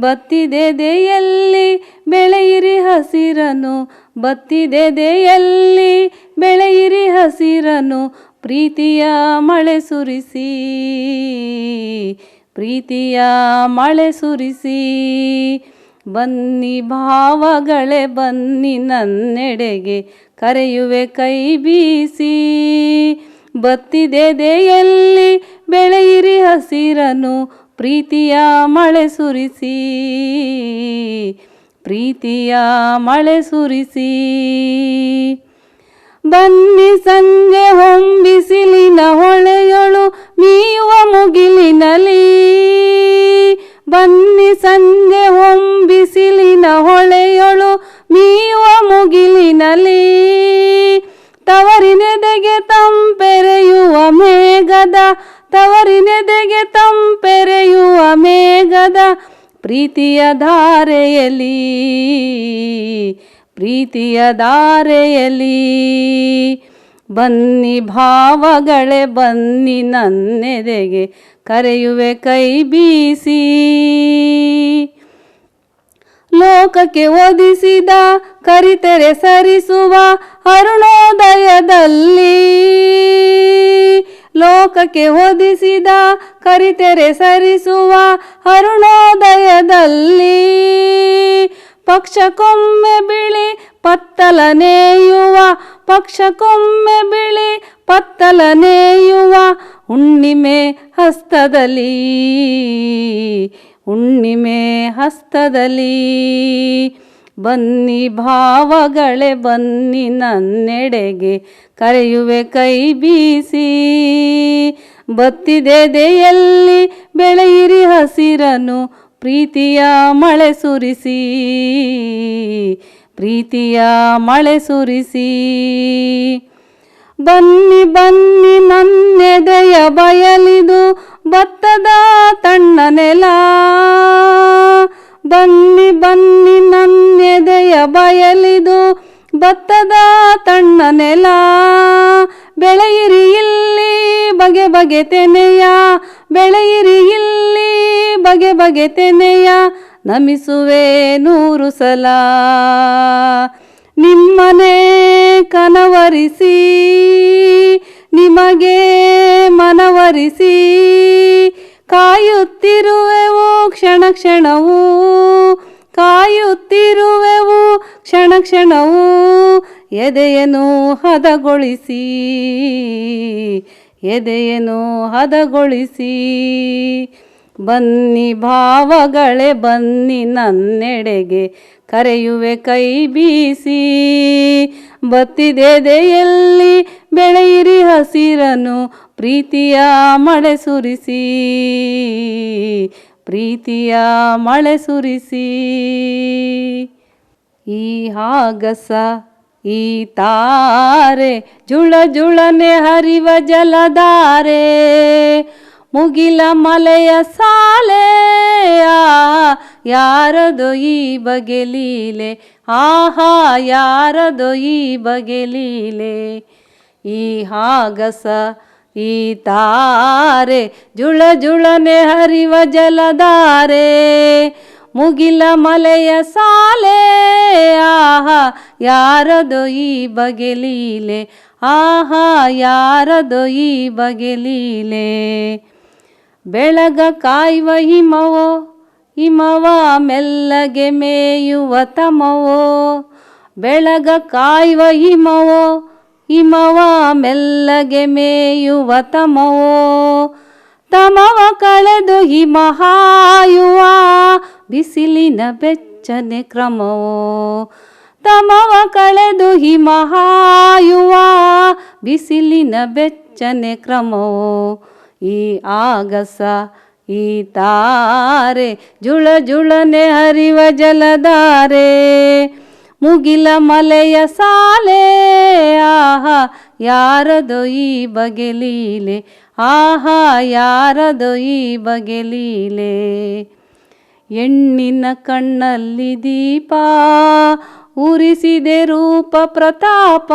[SPEAKER 1] ಬತ್ತಿದೆದೆಯಲ್ಲಿ ಬೆಳೆಯಿರಿ ಹಸಿರನು, ಬತ್ತಿದೆದೆಯಲ್ಲಿ ಬೆಳೆಯಿರಿ ಹಸಿರನು, ಪ್ರೀತಿಯ ಮಳೆ ಸುರಿಸಿ, ಪ್ರೀತಿಯ ಮಳೆ ಸುರಿಸಿ, ಬನ್ನಿ ಭಾವಗಳೇ ಬನ್ನಿ ನನ್ನೆಡೆಗೆ ಕರೆಯುವೆ ಕೈ ಬೀಸಿ, ಬತ್ತಿದೆದೆಯಲ್ಲಿ ಬೆಳೆಯಿರಿ ಹಸಿರನು, ಪ್ರೀತಿಯ ಮಳೆ ಸುರಿಸಿ, ಪ್ರೀತಿಯ ಮಳೆ ಸುರಿಸಿ, ಬನ್ನಿ ಸಂಜೆ ಹೊಂಬಿಸಿಲಿನ ಹೊಳೆಯೊಳು ಮೀಯುವ ಮುಗಿಲಿನಲಿ, ಬನ್ನಿ ಸಂಜೆ ಹೊಂಬಿಸಿಲಿನ ಹೊಳೆಯೊಳು ಮೀಯುವ ಮುಗಿಲಿನಲಿ, ತವರಿನೆದೆಗೆ ತಂಪೆರೆಯುವ ಮೇಘದ, ತವರಿನೆದೆಗೆ ತಂಪೆರೆಯುವ ಮೇಘದ ಪ್ರೀತಿಯ ಧಾರೆಯಲ್ಲಿ, ಪ್ರೀತಿಯ ಧಾರೆಯಲ್ಲಿ, ಬನ್ನಿ ಭಾವಗಳೇ ಬನ್ನಿ ನನ್ನೆದೆಗೆ ಕರೆಯುವೆ ಕೈ ಬೀಸಿ, ಲೋಕಕ್ಕೆ ಒದಿಸಿದ ಕರಿತೆರೆ ಸರಿಸುವ ಅರುಣೋದಯದಲ್ಲಿ, ಲೋಕಕ್ಕೆ ಹೊದಿಸಿದ ಕರಿತೆರೆ ಸರಿಸುವ ಅರುಣೋದಯದಲ್ಲಿ, ಪಕ್ಷಕ್ಕೊಮ್ಮೆ ಬಿಳಿ ಪತ್ತಲ ನೇಯುವ, ಪಕ್ಷಕ್ಕೊಮ್ಮೆ ಬಿಳಿ ಪತ್ತಲ ನೇಯುವ ಹುಣ್ಣಿಮೆ ಹಸ್ತದಲ್ಲಿ, ಹುಣ್ಣಿಮೆ ಹಸ್ತದಲ್ಲಿ, ಬನ್ನಿ ಭಾವಗಳೇ ಬನ್ನಿ ನನ್ನೆಡೆಗೆ ಕರೆಯುವೆ ಕೈ ಬೀಸಿ, ಬತ್ತಿದೆದೆಯಲ್ಲಿ ಬೆಳೆಯಿರಿ ಹಸಿರನು, ಪ್ರೀತಿಯ ಮಳೆ ಸುರಿಸಿ, ಪ್ರೀತಿಯ ಮಳೆ ಸುರಿಸಿ, ಬನ್ನಿ ಬನ್ನಿ ನನ್ನೆದೆಯ ಬಯಲಿದು ಭತ್ತದ ತಣ್ಣ ನೆಲ, ಬನ್ನಿ ಬನ್ನಿ ನನ್ನೆದೆಯ ಬಯಲಿದು ಭತ್ತದ ತಣ್ಣ ನೆಲ, ಬೆಳೆಯಿರಿ ಇಲ್ಲಿ ಬಗೆ ಬಗೆ ತೆನೆಯ, ಬೆಳೆಯಿರಿ ಇಲ್ಲಿ ಬಗೆ ಬಗೆ ತೆನೆಯ, ನಮಿಸುವೆ 100 ಸಲ, ನಿಮ್ಮನೆ ಕನವರಿಸಿ, ನಿಮಗೆ ಮನವರಿಸಿ, ಕಾಯುತ್ತಿರುವೆವು ಕ್ಷಣ ಕ್ಷಣವೂ, ಕಾಯುತ್ತಿರುವೆವು ಕ್ಷಣ ಕ್ಷಣವೂ, ಎದೆಯನ್ನು ಹದಗೊಳಿಸಿ, ಎದೆಯನ್ನು ಹದಗೊಳಿಸಿ, ಬನ್ನಿ ಭಾವಗಳೇ ಬನ್ನಿ ನನ್ನೆಡೆಗೆ ಕರೆಯುವೆ ಕೈ ಬೀಸಿ, ಬತ್ತಿದೆದೆಯಲ್ಲಿ ಬೆಳೆಯಿರಿ ಹಸಿರನು, ಪ್ರೀತಿಯ ಮಳೆ ಸುರಿಸಿ, ಪ್ರೀತಿಯ ಮಳೆ ಸುರಿಸಿ, ಈ ಆಗಸ ಈ ತಾರೆ ಜುಳ ಜುಳನೆ ಹರಿವ ಜಲಧಾರೆ, ಮುಗಿಲ ಮಲೆಯ ಸಾಲೆ, ಯಾರದೋ ಈ ಬಗೆ ಲೀಲೆ, ಆಹಾ ಯಾರದೋ ಈ ಬಗೆ ಲೀಲೆ, ಈ ಆಗಸ ಈ ತಾರೆ ಜುಳ ಜುಳನೆ ಹರಿವ ಜಲಧಾರೆ, ಮುಗಿಲ ಮಲೆಯ ಸಾಲೆ ಆಹಾ ಯಾರದೋ ಈ ಬಗೆ ಲೀಲೆ, ಆಹಾ ಯಾರದೋ ಈ ಬಗೆ ಲೀಲೆ. ಬೆಳಗ ಕಾಯುವ ಹಿಮವೋ ಹಿಮವ ಮೆಲ್ಲಗೆ ಮೇಯುವ ತಮವೋ, ಬೆಳಗ ಕಾಯುವ ಹಿಮವೋ ಹಿಮವ ಮೆಲ್ಲಗೆ ಮೇಯುವ ತಮವೋ, ತಮವ ಕಳೆದು ಹಿಮ ಹಾಯುವ ಬಿಸಿಲಿನ ಬೆಚ್ಚನೆ ಕ್ರಮವೋ, ತಮವ ಕಳೆದು ಹಿಮ ಹಾಯುವ ಬಿಸಿಲಿನ ಬೆಚ್ಚನೆ ಕ್ರಮವೋ. ಈ ಆಗಸ ಈ ತಾರೆ ಜುಳ ಜುಳನೆ ಹರಿವ ಜಲಧಾರೆ, ಮುಗಿಲ ಮಲೆಯ ಸಾಲೆ ಆಹಾ ಯಾರದೋ ಈ ಬಗೆ ಲೀಲೆ, ಆಹಾ ಯಾರದೋ ಈ ಬಗೆ ಲೀಲೆ. ಹೆಣ್ಣಿನ ಕಣ್ಣಲ್ಲಿ ದೀಪ ಉರಿಸಿದೆ ರೂಪ ಪ್ರತಾಪ,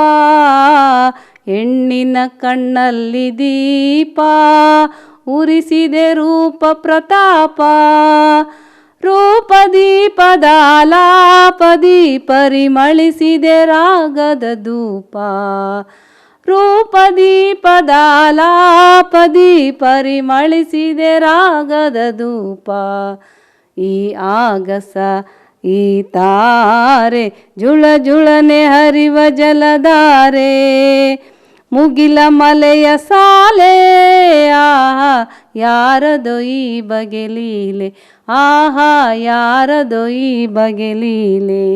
[SPEAKER 1] ಹೆಣ್ಣಿನ ಕಣ್ಣಲ್ಲಿ ದೀಪ ಉರಿಸಿದೆ ರೂಪ ಪ್ರತಾಪ, ರೂಪ ದೀಪದ ಆಲಾಪದಿ ಪರಿಮಳಿಸಿದೆ ರಾಗದ ಧೂಪ, ರೂಪ ದೀಪದ ಆಲಾಪದಿ ಪರಿಮಳಿಸಿದೆ ರಾಗದ ಧೂಪ. ಈ ಆಗಸ ಈ ತಾರೆ ಜುಳ ಜುಳನೆ ಹರಿವ ಜಲಧಾರೆ, ಮುಗಿಲ ಮಲೆಯ ಸಾಲೆ ಆಹಾ ಯಾರದೋ ಈ ಬಗೆ ಲೀಲೆ, ಆಹಾ ಯಾರದೋ ಈ ಬಗೆ ಲೀಲೆ.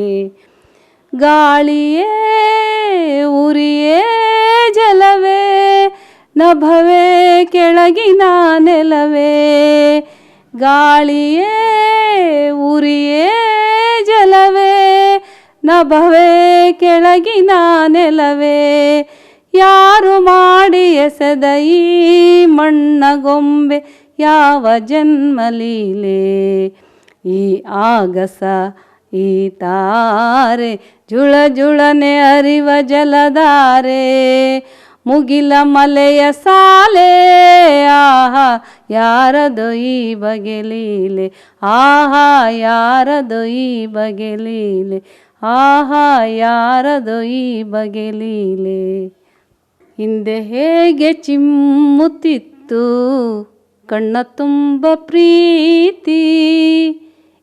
[SPEAKER 1] ಗಾಳಿಯೇ ಉರಿಯೇ ಜಲವೇ ನಭವೇ ಕೆಳಗಿನ ನೆಲವೇ, ಗಾಳಿಯೇ ಉರಿಯೇ ಜಲವೇ ನಭವೇ ಕೆಳಗಿನ ನೆಲವೇ. ಯಾರು ಮಾಡಿ ಎಸೆದ ಈ ಮಣ್ಣಗೊಂಬೆ ಯಾವ ಜನ್ಮ ಲೀಲೆ, ಈ ಆಗಸ ಈ ತಾರೆ ಜುಳ ಜುಳನೆ ಹರಿವ ಜಲಧಾರೆ, ಮುಗಿಲ ಮಲೆಯ ಸಾಲೆ ಆಹಾ ಯಾರದೋ ಈ ಬಗೆ ಲೀಲೆ, ಆಹಾ ಯಾರದೋ ಈ ಬಗೆ ಲೀಲೆ, ಆಹಾ ಯಾರದೋ ಈ ಬಗೆ ಲೀಲೆ. ಹಿಂದೆ ಹೇಗೆ ಚಿಮ್ಮುತ್ತಿತ್ತು ಕಣ್ಣ ತುಂಬ ಪ್ರೀತಿ,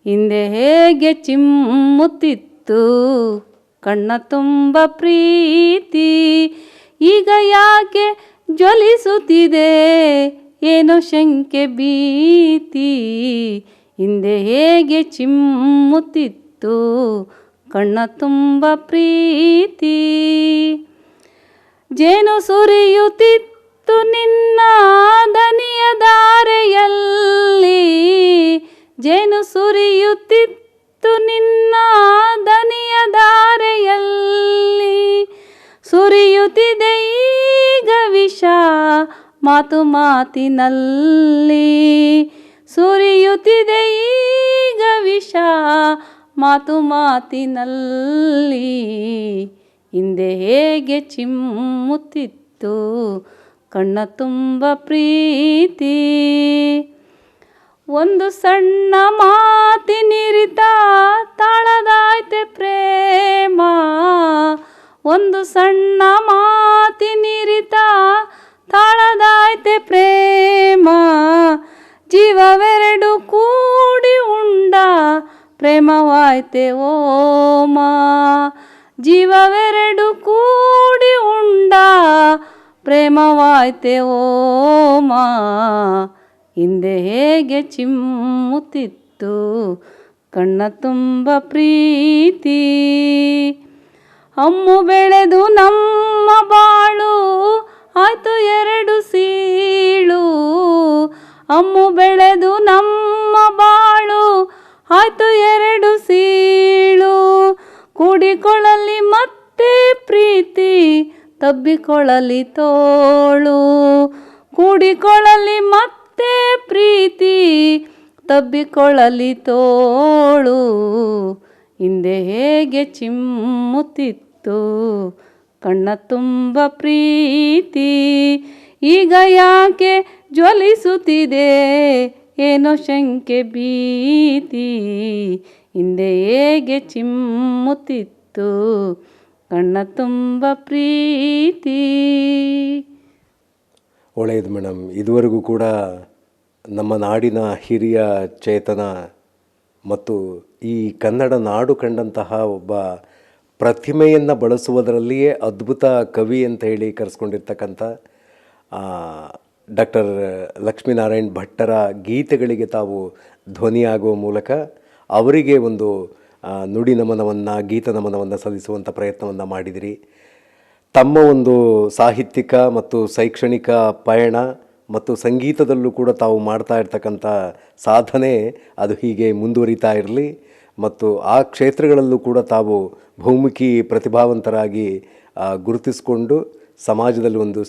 [SPEAKER 1] ಹಿಂದೆ ಹೇಗೆ ಚಿಮ್ಮುತ್ತಿತ್ತು ಕಣ್ಣ ತುಂಬ ಪ್ರೀತಿ, ಈಗ ಯಾಕೆ ಜ್ವಲಿಸುತ್ತಿದೆ ಏನೋ ಶಂಕೆ ಭೀತಿ. ಹಿಂದೆ ಹೇಗೆ ಚಿಮ್ಮುತ್ತಿತ್ತು ಕಣ್ಣ ತುಂಬ ಪ್ರೀತಿ, ಜೇನು ಸುರಿಯುತ್ತಿತ್ತು ನಿನ್ನ ದನಿಯ ಧಾರೆಯಲ್ಲಿ, ಜೇನು ಸುರಿಯುತ್ತಿತ್ತು ನಿನ್ನ ದನಿಯ ಧಾರೆಯಲ್ಲಿ, ಸುರಿಯುತ್ತಿದೆ ಈಗ ವಿಷ ಮಾತು ಮಾತಿನಲ್ಲಿ, ಸುರಿಯುತ್ತಿದೆ ಈಗ ವಿಷ ಮಾತು ಮಾತಿನಲ್ಲಿ. ಹಿಂದೆ ಹೇಗೆ ಚಿಮ್ಮುತ್ತಿತ್ತು ಕಣ್ಣ ತುಂಬ ಪ್ರೀತಿ, ಒಂದು ಸಣ್ಣ ಮಾತಿನಿರಿತ ತಾಳದಾಯ್ತೆ ಪ್ರೇಮ, ಒಂದು ಸಣ್ಣ ಮಾತಿನಿರಿತ ತಾಳದಾಯ್ತೆ ಪ್ರೇಮ, ಜೀವವೆರಡು ಕೂಡಿ ಉಂಡ ಪ್ರೇಮವಾಯ್ತೆ ಓಮ, ಜೀವವೆರಡು ಕೂಡಿ ಉಂಡ ಪ್ರೇಮವಾಯ್ತೆ ಓಮ. ಹಿಂದೆ ಹೇಗೆ ಚಿಮ್ಮುತ್ತಿತ್ತು ಕಣ್ಣ ತುಂಬ ಪ್ರೀತಿ, ಹಮ್ಮು ಬೆಳೆದು ನಮ್ಮ ಬಾಳು ಆಯ್ತು ಎರಡು ಸೀಳು, ಹಮ್ಮು ಬೆಳೆದು ನಮ್ಮ ಬಾಳು ಆಯ್ತು ಎರಡು ಸೀಳು, ಕೂಡಿಕೊಳ್ಳಲಿ ಮತ್ತೆ ಪ್ರೀತಿ ತಬ್ಬಿಕೊಳ್ಳಲಿ ತೋಳು, ಕೂಡಿಕೊಳ್ಳಲಿ ಮತ್ತೆ ಪ್ರೀತಿ ತಬ್ಬಿಕೊಳ್ಳಲಿ ತೋಳು. ಹಿಂದೆ ಹೇಗೆ ಚಿಮ್ಮುತ್ತಿತ್ತು ಕಣ್ಣ ತುಂಬ ಪ್ರೀತಿ, ಈಗ ಯಾಕೆ ಜ್ವಲಿಸುತ್ತಿದೆ ಏನೋ ಶಂಕೆ ಭೀತಿ ಹಿಂದೆ ಹೇಗೆ ಚಿಮ್ಮುತ್ತಿತ್ತು ಕಣ್ಣ ತುಂಬ ಪ್ರೀತಿ.
[SPEAKER 2] ಒಳ್ಳೆಯದು ಮೇಡಮ್. ಇದುವರೆಗೂ ಕೂಡ ನಮ್ಮ ನಾಡಿನ ಹಿರಿಯ ಚೇತನ ಮತ್ತು ಈ ಕನ್ನಡ ನಾಡು ಕಂಡಂತಹ ಒಬ್ಬ ಪ್ರತಿಮೆಯನ್ನು ಬಳಸುವುದರಲ್ಲಿಯೇ ಅದ್ಭುತ ಕವಿ ಅಂತ ಹೇಳಿ ಕರೆಸ್ಕೊಂಡಿರ್ತಕ್ಕಂಥ ಡಾಕ್ಟರ್ ಲಕ್ಷ್ಮೀನಾರಾಯಣ್ ಭಟ್ಟರ ಗೀತೆಗಳಿಗೆ ತಾವು ಧ್ವನಿಯಾಗುವ ಮೂಲಕ ಅವರಿಗೆ ಒಂದು ನುಡಿ ನಮನವನ್ನು, ಗೀತ ನಮನವನ್ನು ಸಲ್ಲಿಸುವಂಥ ಪ್ರಯತ್ನವನ್ನು ಮಾಡಿದಿರಿ. ತಮ್ಮ ಒಂದು ಸಾಹಿತ್ಯಿಕ ಮತ್ತು ಶೈಕ್ಷಣಿಕ ಪಯಣ ಮತ್ತು ಸಂಗೀತದಲ್ಲೂ ಕೂಡ ತಾವು ಮಾಡ್ತಾ ಇರ್ತಕ್ಕಂಥ ಸಾಧನೆ ಅದು ಹೀಗೆ ಮುಂದುವರಿತಾ ಇರಲಿ ಮತ್ತು ಆ ಕ್ಷೇತ್ರಗಳಲ್ಲೂ ಕೂಡ ತಾವು ಬಹುಮುಖಿ ಪ್ರತಿಭಾವಂತರಾಗಿ ಗುರುತಿಸಿಕೊಂಡು ಸಮಾಜದಲ್ಲಿ ಒಂದು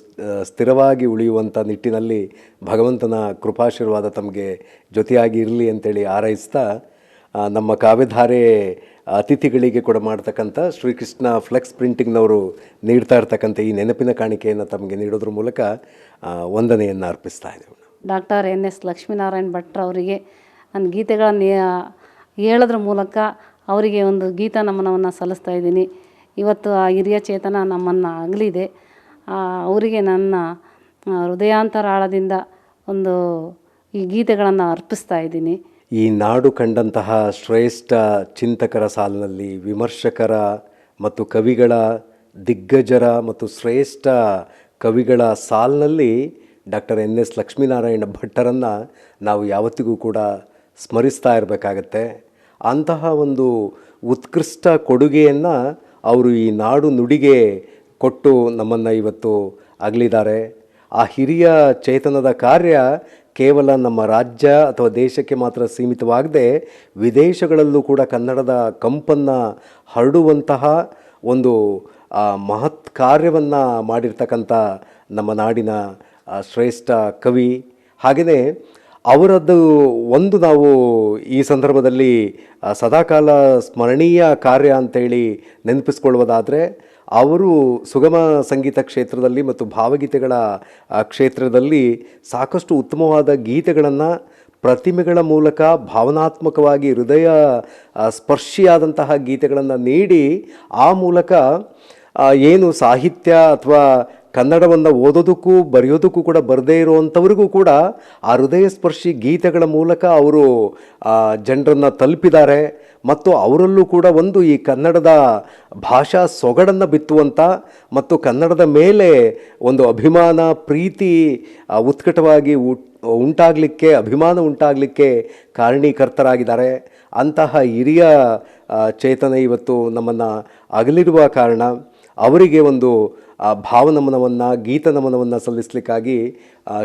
[SPEAKER 2] ಸ್ಥಿರವಾಗಿ ಉಳಿಯುವಂಥ ನಿಟ್ಟಿನಲ್ಲಿ ಭಗವಂತನ ಕೃಪಾಶೀರ್ವಾದ ತಮಗೆ ಜೊತೆಯಾಗಿ ಇರಲಿ ಅಂತೇಳಿ ಹಾರೈಸ್ತಾ, ನಮ್ಮ ಕಾವ್ಯಧಾರೆ ಅತಿಥಿಗಳಿಗೆ ಕೂಡ ಮಾಡ್ತಕ್ಕಂಥ ಶ್ರೀಕೃಷ್ಣ ಫ್ಲೆಕ್ಸ್ ಪ್ರಿಂಟಿಂಗ್ನವರು ನೀಡ್ತಾ ಇರ್ತಕ್ಕಂಥ ಈ ನೆನಪಿನ ಕಾಣಿಕೆಯನ್ನು ತಮಗೆ ನೀಡೋದ್ರ ಮೂಲಕ ವಂದನೆಯನ್ನು ಅರ್ಪಿಸ್ತಾ ಇದ್ದೇವೆ.
[SPEAKER 1] ಡಾಕ್ಟರ್ NS ಲಕ್ಷ್ಮೀನಾರಾಯಣ್ ಭಟ್ರವರಿಗೆ ನನ್ನ ಗೀತೆಗಳನ್ನು ಹೇಳೋದ್ರ ಮೂಲಕ ಅವರಿಗೆ ಒಂದು ಗೀತ ನಮನವನ್ನು ಸಲ್ಲಿಸ್ತಾ ಇದ್ದೀನಿ. ಇವತ್ತು ಆ ಹಿರಿಯ ಚೇತನ ನಮ್ಮನ್ನು ಅಗಲಿದೆ. ಅವರಿಗೆ ನನ್ನ ಹೃದಯಾಂತರಾಳದಿಂದ ಒಂದು ಈ ಗೀತೆಗಳನ್ನು ಅರ್ಪಿಸ್ತಾ ಇದ್ದೀನಿ.
[SPEAKER 2] ಈ ನಾಡು ಕಂಡಂತಹ ಶ್ರೇಷ್ಠ ಚಿಂತಕರ ಸಾಲಿನಲ್ಲಿ, ವಿಮರ್ಶಕರ ಮತ್ತು ಕವಿಗಳ ದಿಗ್ಗಜರ ಮತ್ತು ಶ್ರೇಷ್ಠ ಕವಿಗಳ ಸಾಲಿನಲ್ಲಿ ಡಾಕ್ಟರ್ NS ಲಕ್ಷ್ಮೀನಾರಾಯಣ ಭಟ್ಟರನ್ನು ನಾವು ಯಾವತ್ತಿಗೂ ಕೂಡ ಸ್ಮರಿಸ್ತಾ ಇರಬೇಕಾಗತ್ತೆ. ಅಂತಹ ಒಂದು ಉತ್ಕೃಷ್ಟ ಕೊಡುಗೆಯನ್ನು ಅವರು ಈ ನಾಡು ನುಡಿಗೆ ಕೊಟ್ಟು ನಮ್ಮನ್ನು ಇವತ್ತು ಅಗಲಿದ್ದಾರೆ. ಆ ಹಿರಿಯ ಚೇತನದ ಕಾರ್ಯ ಕೇವಲ ನಮ್ಮ ರಾಜ್ಯ ಅಥವಾ ದೇಶಕ್ಕೆ ಮಾತ್ರ ಸೀಮಿತವಾಗದೆ ವಿದೇಶಗಳಲ್ಲೂ ಕೂಡ ಕನ್ನಡದ ಕಂಪನ್ನು ಹರಡುವಂತಹ ಒಂದು ಮಹತ್ ಕಾರ್ಯವನ್ನು ಮಾಡಿರ್ತಕ್ಕಂಥ ನಮ್ಮ ನಾಡಿನ ಶ್ರೇಷ್ಠ ಕವಿ. ಹಾಗೆಯೇ ಅವರದ್ದು ಒಂದು ನಾವು ಈ ಸಂದರ್ಭದಲ್ಲಿ ಸದಾಕಾಲ ಸ್ಮರಣೀಯ ಕಾರ್ಯ ಅಂತೇಳಿ ನೆನಪಿಸ್ಕೊಳ್ಳುವುದಾದರೆ, ಅವರು ಸುಗಮ ಸಂಗೀತ ಕ್ಷೇತ್ರದಲ್ಲಿ ಮತ್ತು ಭಾವಗೀತೆಗಳ ಕ್ಷೇತ್ರದಲ್ಲಿ ಸಾಕಷ್ಟು ಉತ್ತಮವಾದ ಗೀತೆಗಳನ್ನು ಪ್ರತಿಮೆಗಳ ಮೂಲಕ ಭಾವನಾತ್ಮಕವಾಗಿ ಹೃದಯ ಸ್ಪರ್ಶಿಯಾದಂತಹ ಗೀತೆಗಳನ್ನು ನೀಡಿ ಆ ಮೂಲಕ ಏನು ಸಾಹಿತ್ಯ ಅಥವಾ ಕನ್ನಡವನ್ನು ಓದೋದಕ್ಕೂ ಬರೆಯೋದಕ್ಕೂ ಕೂಡ ಬರದೇ ಇರುವಂಥವ್ರಿಗೂ ಕೂಡ ಆ ಹೃದಯ ಸ್ಪರ್ಶಿ ಗೀತೆಗಳ ಮೂಲಕ ಅವರು ಜನರನ್ನು ತಲುಪಿದ್ದಾರೆ. ಮತ್ತು ಅವರಲ್ಲೂ ಕೂಡ ಒಂದು ಈ ಕನ್ನಡದ ಭಾಷಾ ಸೊಗಡನ್ನು ಬಿತ್ತುವಂಥ ಮತ್ತು ಕನ್ನಡದ ಮೇಲೆ ಒಂದು ಅಭಿಮಾನ, ಪ್ರೀತಿ ಉತ್ಕಟವಾಗಿ ಉಂಟಾಗಲಿಕ್ಕೆ, ಅಭಿಮಾನ ಉಂಟಾಗಲಿಕ್ಕೆ ಕಾರಣೀಕರ್ತರಾಗಿದ್ದಾರೆ. ಅಂತಹ ಹಿರಿಯ ಚೇತನ ಇವತ್ತು ನಮ್ಮನ್ನು ಅಗಲಿರುವ ಕಾರಣ ಅವರಿಗೆ ಒಂದು ಭಾವನಮನವನ್ನು, ಗೀತ ನಮನವನ್ನು ಸಲ್ಲಿಸಲಿಕ್ಕಾಗಿ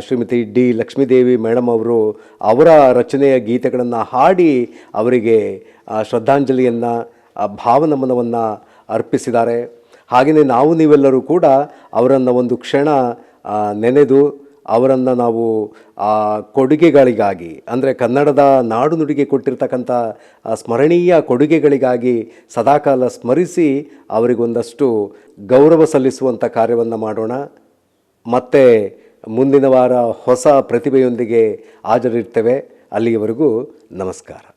[SPEAKER 2] ಶ್ರೀಮತಿ ಡಿ ಲಕ್ಷ್ಮೀದೇವಿ ಮೇಡಮ್ ಅವರು ಅವರ ರಚನೆಯ ಗೀತೆಗಳನ್ನು ಹಾಡಿ ಅವರಿಗೆ ಶ್ರದ್ಧಾಂಜಲಿಯನ್ನು, ಭಾವನಮನವನ್ನು ಅರ್ಪಿಸಿದ್ದಾರೆ. ಹಾಗೆಯೇ ನಾವು ನೀವೆಲ್ಲರೂ ಕೂಡ ಅವರನ್ನು ಒಂದು ಕ್ಷಣ ನೆನೆದು ಅವರನ್ನು ನಾವು ಕೊಡುಗೆಗಳಿಗಾಗಿ, ಅಂದರೆ ಕನ್ನಡದ ನಾಡು ನುಡಿಗೆ ಕೊಟ್ಟಿರ್ತಕ್ಕಂಥ ಸ್ಮರಣೀಯ ಕೊಡುಗೆಗಳಿಗಾಗಿ ಸದಾಕಾಲ ಸ್ಮರಿಸಿ ಅವರಿಗೊಂದಷ್ಟು ಗೌರವ ಸಲ್ಲಿಸುವಂಥ ಕಾರ್ಯವನ್ನು ಮಾಡೋಣ. ಮತ್ತೆ ಮುಂದಿನ ವಾರ ಹೊಸ ಪ್ರತಿಭೆಯೊಂದಿಗೆ ಹಾಜರಿರ್ತೇವೆ. ಅಲ್ಲಿಯವರೆಗೂ ನಮಸ್ಕಾರ.